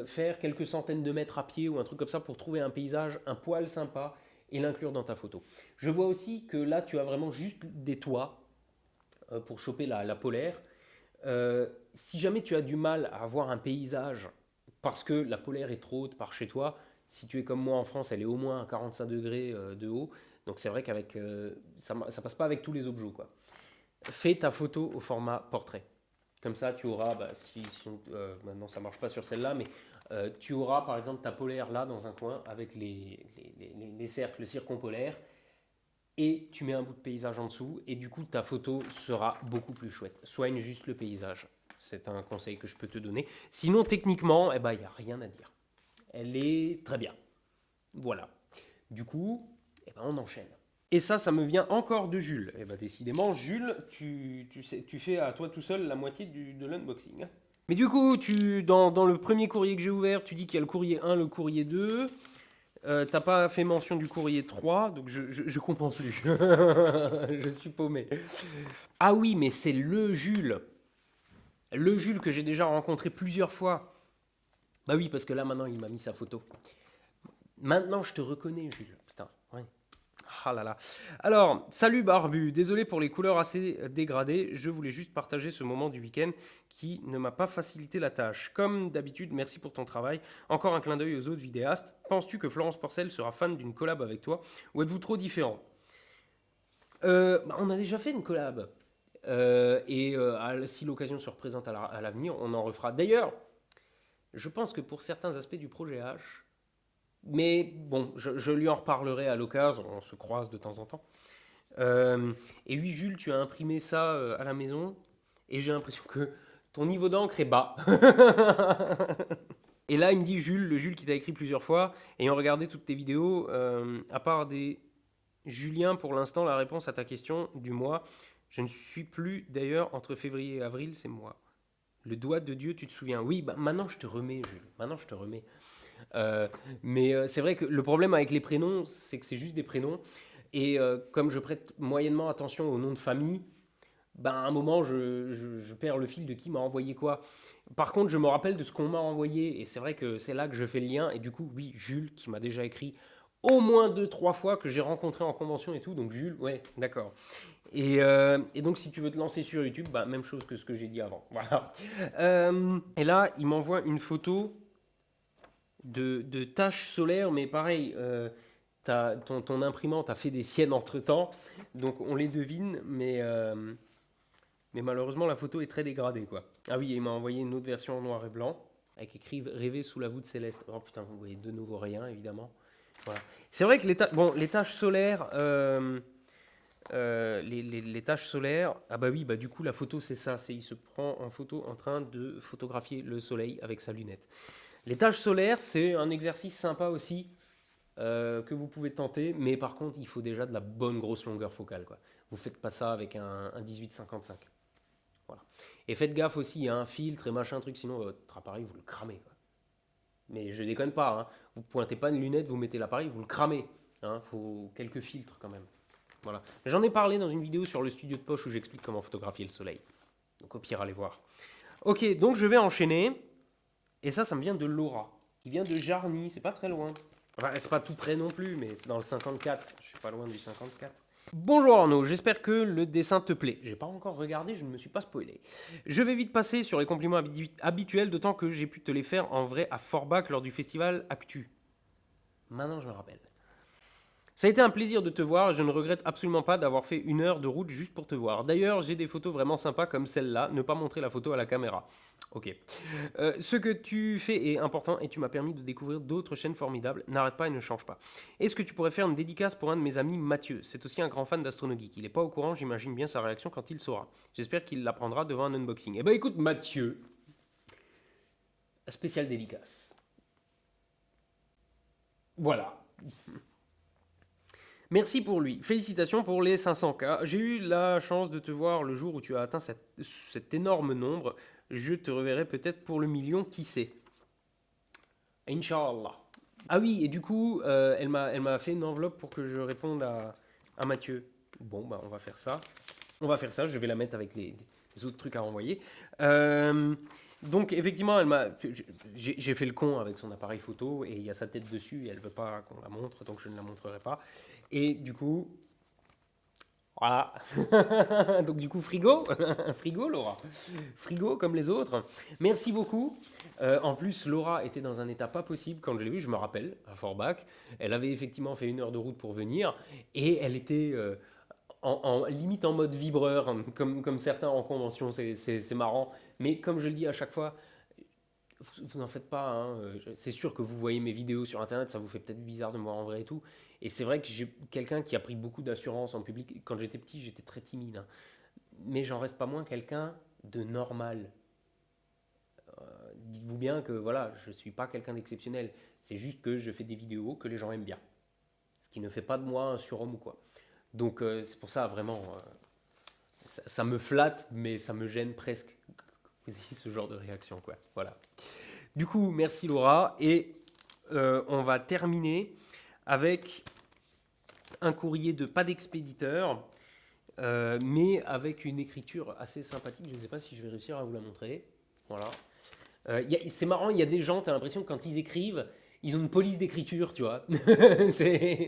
faire quelques centaines de mètres à pied ou un truc comme ça pour trouver un paysage un poil sympa et l'inclure dans ta photo. Je vois aussi que là, tu as vraiment juste des toits pour choper la polaire. Si jamais tu as du mal à avoir un paysage parce que la polaire est trop haute par chez toi, si tu es comme moi en France, elle est au moins à 45 degrés de haut. Donc c'est vrai qu'avec ça passe pas avec tous les objets, quoi. Fais ta photo au format portrait. Comme ça, tu auras, maintenant ça marche pas sur celle-là, mais tu auras par exemple ta polaire là dans un coin avec les cercles circumpolaires et tu mets un bout de paysage en dessous et du coup ta photo sera beaucoup plus chouette. Soigne juste le paysage. C'est un conseil que je peux te donner. Sinon, techniquement, il n'y a rien à dire. Elle est très bien. Voilà. Du coup, on enchaîne. Et ça me vient encore de Jules. Décidément, Jules, tu fais à toi tout seul la moitié de l'unboxing. Mais du coup, dans le premier courrier que j'ai ouvert, tu dis qu'il y a le courrier 1, le courrier 2. T'as pas fait mention du courrier 3, donc je comprends plus. Je suis paumé. Ah oui, mais c'est le Jules. Le Jules que j'ai déjà rencontré plusieurs fois. Bah oui, parce que là, maintenant, il m'a mis sa photo. Maintenant, je te reconnais, Jules. Putain, ouais. Ah là là. Alors, salut Barbu, désolé pour les couleurs assez dégradées, je voulais juste partager ce moment du week-end qui ne m'a pas facilité la tâche. Comme d'habitude, merci pour ton travail. Encore un clin d'œil aux autres vidéastes. Penses-tu que Florence Porcel sera fan d'une collab avec toi ou êtes-vous trop différents? On a déjà fait une collab. Si l'occasion se représente à l'avenir, on en refera. D'ailleurs, je pense que pour certains aspects du projet H, mais bon, je lui en reparlerai à l'occasion, on se croise de temps en temps. Et oui, Jules, tu as imprimé ça à la maison et j'ai l'impression que ton niveau d'encre est bas. Et là, il me dit Jules, le Jules qui t'a écrit plusieurs fois, ayant regardé toutes tes vidéos, à part des Julien, pour l'instant, la réponse à ta question du mois, je ne suis plus d'ailleurs entre février et avril, c'est moi. Le doigt de Dieu, tu te souviens? Oui, bah, maintenant je te remets, Jules. Maintenant je te remets. Mais c'est vrai que le problème avec les prénoms, c'est que c'est juste des prénoms. Et comme je prête moyennement attention au nom de famille, ben, à un moment, je perds le fil de qui m'a envoyé quoi. Par contre, je me rappelle de ce qu'on m'a envoyé. Et c'est vrai que c'est là que je fais le lien. Et du coup, oui, Jules, qui m'a déjà écrit au moins deux, trois fois que j'ai rencontré en convention et tout. Donc Jules, ouais, d'accord. Et donc, si tu veux te lancer sur YouTube, bah, même chose que ce que j'ai dit avant. Voilà. Et là, il m'envoie une photo de taches solaires, mais pareil, ton imprimante a fait des siennes entre-temps, donc on les devine, mais malheureusement, la photo est très dégradée, quoi. Ah oui, et il m'a envoyé une autre version en noir et blanc, avec écrit Rêver sous la voûte céleste. Oh putain, vous voyez de nouveau rien, évidemment. Voilà. C'est vrai que les taches solaires, les taches solaires, ah bah oui, bah du coup la photo c'est ça, il se prend en photo en train de photographier le soleil avec sa lunette. Les taches solaires, c'est un exercice sympa aussi que vous pouvez tenter, mais par contre il faut déjà de la bonne grosse longueur focale, quoi. Vous faites pas ça avec un 18-55. Voilà. Et faites gaffe aussi, il y a un filtre et machin truc, sinon votre appareil vous le cramez, quoi. Mais je déconne pas, hein. Vous pointez pas une lunette, vous mettez l'appareil, vous le cramez. Hein. Faut quelques filtres quand même. Voilà. J'en ai parlé dans une vidéo sur le studio de poche où j'explique comment photographier le soleil. Donc au pire, allez voir. Ok, donc je vais enchaîner. Et ça me vient de Laura. Qui vient de Jarny, c'est pas très loin. Enfin, c'est pas tout près non plus, mais c'est dans le 54. Je suis pas loin du 54. Bonjour Arnaud, j'espère que le dessin te plaît. J'ai pas encore regardé, je ne me suis pas spoilé. Je vais vite passer sur les compliments habituels, d'autant que j'ai pu te les faire en vrai à Forbach lors du festival Actu. Maintenant, je me rappelle. Ça a été un plaisir de te voir et je ne regrette absolument pas d'avoir fait 1 heure de route juste pour te voir. D'ailleurs, j'ai des photos vraiment sympas comme celle-là. Ne pas montrer la photo à la caméra. Ok. Ce que tu fais est important et tu m'as permis de découvrir d'autres chaînes formidables. N'arrête pas et ne change pas. Est-ce que tu pourrais faire une dédicace pour un de mes amis, Mathieu? C'est aussi un grand fan d'Astronogeek. Il n'est pas au courant, j'imagine bien sa réaction quand il saura. J'espère qu'il l'apprendra devant un unboxing. Eh ben écoute, Mathieu, spécial dédicace. Voilà. Merci pour lui. Félicitations pour les 500K. J'ai eu la chance de te voir le jour où tu as atteint cet énorme nombre. Je te reverrai peut-être pour le million, qui sait. Inch'Allah. Ah oui, et du coup, elle m'a fait une enveloppe pour que je réponde à Mathieu. Bon, bah on va faire ça. On va faire ça, je vais la mettre avec les autres trucs à renvoyer. Donc effectivement, j'ai fait le con avec son appareil photo et il y a sa tête dessus et elle veut pas qu'on la montre, donc je ne la montrerai pas. Et du coup, voilà. Donc du coup, frigo, frigo Laura, frigo comme les autres. Merci beaucoup. En plus, Laura était dans un état pas possible quand je l'ai vue, je me rappelle, à Forbach. Elle avait effectivement fait 1 heure de route pour venir et elle était limite en mode vibreur, hein, comme certains en convention, c'est marrant. Mais comme je le dis à chaque fois, vous n'en faites pas. Hein. C'est sûr que vous voyez mes vidéos sur Internet, ça vous fait peut-être bizarre de me voir en vrai et tout. Et c'est vrai que j'ai quelqu'un qui a pris beaucoup d'assurance en public. Quand j'étais petit, j'étais très timide. Hein. Mais j'en reste pas moins quelqu'un de normal. Dites-vous bien que voilà, je ne suis pas quelqu'un d'exceptionnel. C'est juste que je fais des vidéos que les gens aiment bien. Ce qui ne fait pas de moi un surhomme ou quoi. Donc c'est pour ça vraiment, ça me flatte, mais ça me gêne presque que vous ayez ce genre de réaction, quoi. Voilà. Du coup, merci Laura, et on va terminer avec un courrier de pas d'expéditeur, mais avec une écriture assez sympathique. Je ne sais pas si je vais réussir à vous la montrer. Voilà. C'est marrant, il y a des gens, tu as l'impression que quand ils écrivent, ils ont une police d'écriture, tu vois.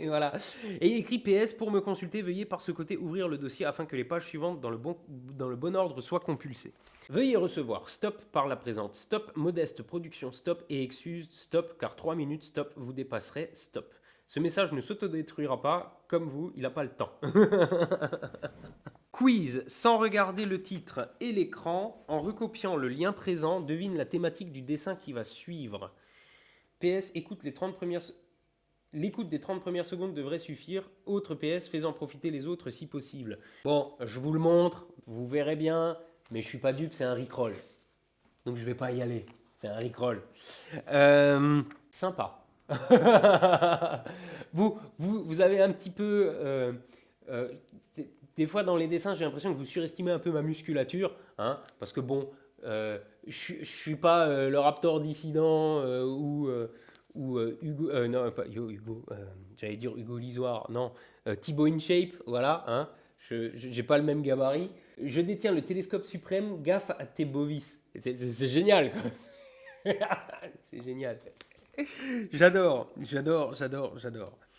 Voilà. Et écrit PS, pour me consulter, veuillez par ce côté ouvrir le dossier afin que les pages suivantes dans le bon ordre soient compulsées. Veuillez recevoir, stop par la présente, stop modeste production, stop et excuse, stop car 3 minutes, stop vous dépasserez, stop. Ce message ne s'autodétruira pas, comme vous, il n'a pas le temps. Quiz, sans regarder le titre et l'écran, en recopiant le lien présent, devine la thématique du dessin qui va suivre. PS, écoute les 30 premières... L'écoute des 30 premières secondes devrait suffire. Autre PS, fais-en profiter les autres si possible. Bon, je vous le montre, vous verrez bien, mais je suis pas dupe, c'est un rickroll. Donc je vais pas y aller. C'est un rickroll. Sympa. vous avez un petit peu... euh, des fois dans les dessins, j'ai l'impression que vous surestimez un peu ma musculature. Hein, parce que bon, je suis pas le Raptor dissident ou Hugo... non, pas Hugo. J'allais dire Hugo Lisoire. Non, Thibaut InShape. Voilà. Hein, je n'ai pas le même gabarit. Je détiens le télescope suprême, gaffe à tes bovis. C'est génial, quoi. C'est génial. J'adore.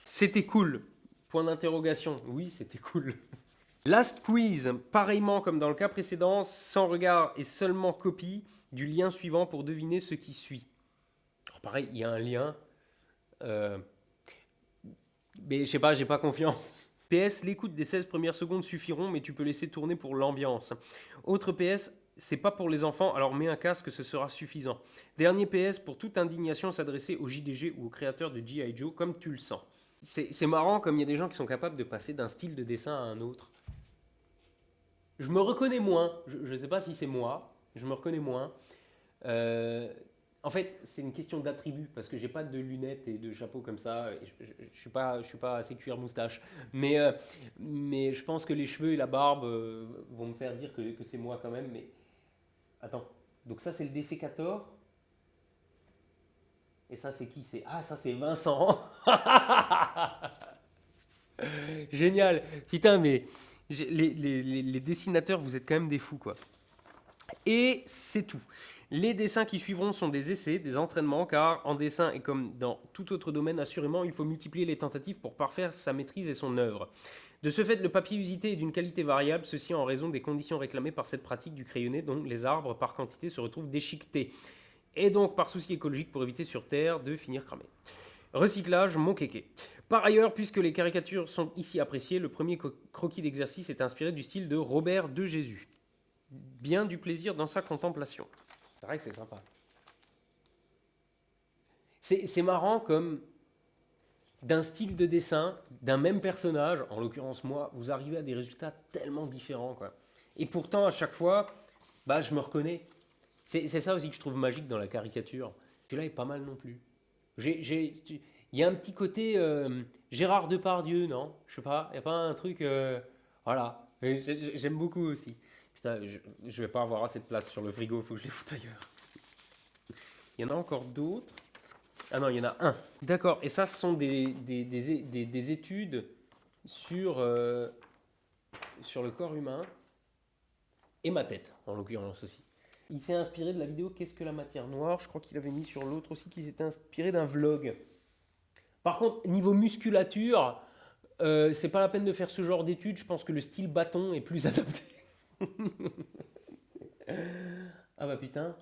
C'était cool. Point d'interrogation. Oui, c'était cool. Last quiz. Pareillement comme dans le cas précédent, sans regard et seulement copie du lien suivant pour deviner ce qui suit. Alors pareil, il y a un lien. Mais je sais pas, j'ai pas confiance. PS, l'écoute des 16 premières secondes suffiront, mais tu peux laisser tourner pour l'ambiance. Autre PS, c'est pas pour les enfants, alors mets un casque, ce sera suffisant. Dernier PS, pour toute indignation, s'adresser au JDG ou au créateur de G.I. Joe, comme tu le sens. C'est marrant comme il y a des gens qui sont capables de passer d'un style de dessin à un autre. Je me reconnais moins, je ne sais pas si c'est moi, je me reconnais moins. En fait, c'est une question d'attribut parce que j'ai pas de lunettes et de chapeau comme ça. Et je suis pas assez cuir moustache. Mais je pense que les cheveux et la barbe vont me faire dire que c'est moi quand même. Mais attends, donc ça c'est le défécator. Et ça c'est qui? Ça c'est Vincent. Génial. Putain, mais les dessinateurs, vous êtes quand même des fous, quoi. Et c'est tout. Les dessins qui suivront sont des essais, des entraînements, car en dessin et comme dans tout autre domaine, assurément, il faut multiplier les tentatives pour parfaire sa maîtrise et son œuvre. De ce fait, le papier usité est d'une qualité variable, ceci en raison des conditions réclamées par cette pratique du crayonné, dont les arbres, par quantité, se retrouvent déchiquetés. Et donc, par souci écologique, pour éviter sur Terre de finir cramé. Recyclage, mon kéké. Par ailleurs, puisque les caricatures sont ici appréciées, le premier croquis d'exercice est inspiré du style de Robert de Jésus. Bien du plaisir dans sa contemplation. C'est vrai que c'est sympa. C'est marrant comme d'un style de dessin, d'un même personnage, en l'occurrence moi, vous arrivez à des résultats tellement différents, quoi. Et pourtant, à chaque fois, bah, je me reconnais. C'est ça aussi que je trouve magique dans la caricature. Celui-là est pas mal non plus. Il y a un petit côté Gérard Depardieu, non? Je sais pas, il n'y a pas un truc... voilà, j'aime beaucoup aussi. Putain, je vais pas avoir assez de place sur le frigo, il faut que je les foute ailleurs. Il y en a encore d'autres. Ah non, il y en a un. D'accord, et ça, ce sont des études sur le corps humain et ma tête, en l'occurrence aussi. Il s'est inspiré de la vidéo Qu'est-ce que la matière noire? Je crois qu'il avait mis sur l'autre aussi qu'il s'était inspiré d'un vlog. Par contre, niveau musculature, c'est pas la peine de faire ce genre d'études. Je pense que le style bâton est plus adapté. Ah bah putain,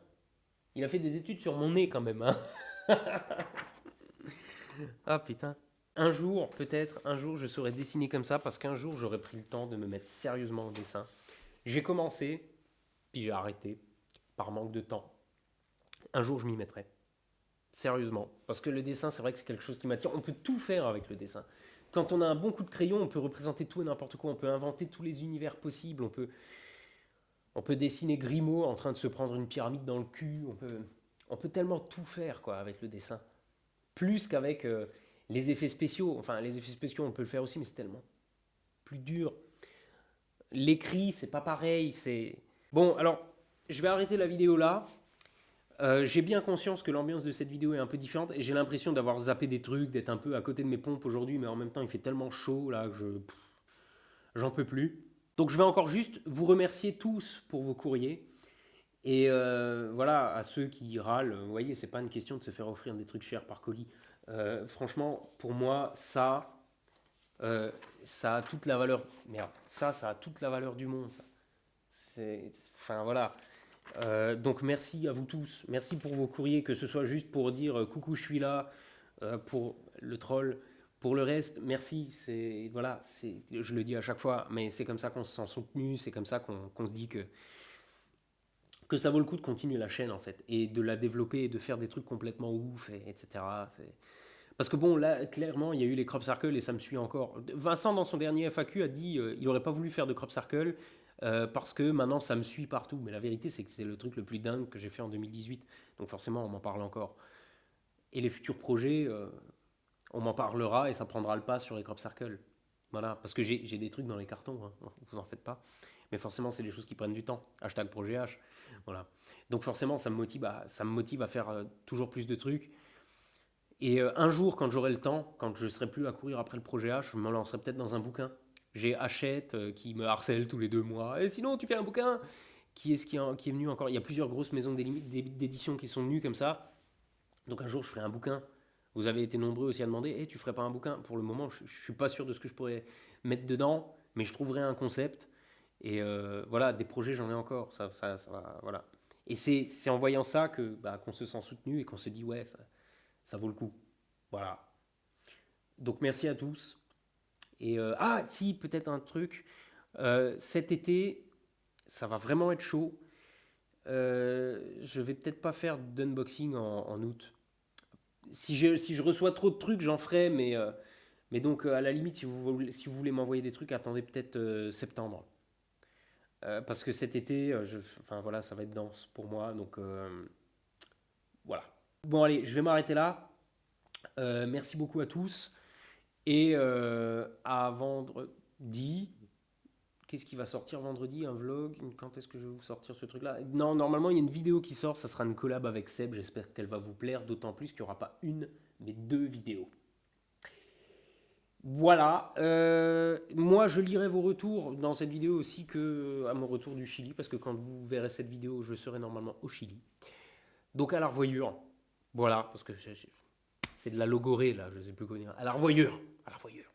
il a fait des études sur mon nez quand même. Hein. Ah putain. Un jour, peut-être, un jour, je saurais dessiner comme ça parce qu'un jour, j'aurais pris le temps de me mettre sérieusement au dessin. J'ai commencé, puis j'ai arrêté par manque de temps. Un jour, je m'y mettrai. Sérieusement. Parce que le dessin, c'est vrai que c'est quelque chose qui m'attire. On peut tout faire avec le dessin. Quand on a un bon coup de crayon, on peut représenter tout et n'importe quoi. On peut inventer tous les univers possibles. On peut dessiner Grimaud en train de se prendre une pyramide dans le cul. On peut tellement tout faire quoi, avec le dessin. Plus qu'avec les effets spéciaux. Enfin, les effets spéciaux, on peut le faire aussi, mais c'est tellement plus dur. L'écrit, c'est pas pareil. Bon, alors, je vais arrêter la vidéo là. J'ai bien conscience que l'ambiance de cette vidéo est un peu différente et j'ai l'impression d'avoir zappé des trucs, d'être un peu à côté de mes pompes aujourd'hui, mais en même temps il fait tellement chaud là que j'en peux plus. Donc je vais encore juste vous remercier tous pour vos courriers et voilà, à ceux qui râlent, vous voyez, c'est pas une question de se faire offrir des trucs chers par colis. Franchement, pour moi, ça a toute la valeur. Merde, ça a toute la valeur du monde. Ça. Enfin voilà. Donc merci à vous tous, merci pour vos courriers, que ce soit juste pour dire coucou je suis là, pour le troll, pour le reste, merci, voilà, je le dis à chaque fois, mais c'est comme ça qu'on se sent soutenu, c'est comme ça qu'on se dit que ça vaut le coup de continuer la chaîne en fait, et de la développer et de faire des trucs complètement ouf, etc. Parce que bon, là, clairement, il y a eu les crop circles et ça me suit encore. Vincent, dans son dernier FAQ, a dit il n'aurait pas voulu faire de crop circle parce que maintenant, ça me suit partout. Mais la vérité, c'est que c'est le truc le plus dingue que j'ai fait en 2018. Donc forcément, on m'en parle encore. Et les futurs projets, on m'en parlera et ça prendra le pas sur les crop circles. Voilà, parce que j'ai des trucs dans les cartons, hein, vous en faites pas. Mais forcément, c'est des choses qui prennent du temps. Hashtag projet H. Voilà. Donc forcément, ça me motive à faire toujours plus de trucs. Et un jour, quand j'aurai le temps, quand je serai plus à courir après le projet H, je me lancerai peut-être dans un bouquin. J'ai Hachette qui me harcèle tous les 2 mois. Et sinon, tu fais un bouquin. Qui est venu encore? Il y a plusieurs grosses maisons d'édition qui sont venues comme ça. Donc un jour, je ferai un bouquin. Vous avez été nombreux aussi à demander, tu ferais pas un bouquin? Pour le moment, je suis pas sûr de ce que je pourrais mettre dedans, mais je trouverai un concept. Et voilà, des projets, j'en ai encore. Ça va, voilà. Et c'est en voyant ça que qu'on se sent soutenu et qu'on se dit, ouais, ça vaut le coup. Voilà. Donc merci à tous. Et si, peut-être un truc. Cet été, ça va vraiment être chaud. Je vais peut-être pas faire d'unboxing en août. Si je reçois trop de trucs, j'en ferai, mais donc à la limite, si vous voulez m'envoyer des trucs, attendez peut-être septembre. Parce que cet été, enfin voilà, ça va être dense pour moi, donc voilà. Bon allez, je vais m'arrêter là. Merci beaucoup à tous. Et à vendredi. Qu'est-ce qui va sortir vendredi? Un vlog? Quand est-ce que je vais vous sortir ce truc-là? Non, normalement, il y a une vidéo qui sort. Ça sera une collab avec Seb. J'espère qu'elle va vous plaire. D'autant plus qu'il n'y aura pas une, mais 2 vidéos. Voilà. Moi, je lirai vos retours dans cette vidéo aussi que à mon retour du Chili. Parce que quand vous verrez cette vidéo, je serai normalement au Chili. Donc à la revoyure. Voilà. Parce que c'est de la logorée, là. Je ne sais plus quoi dire. À la revoyure. À la revoyure.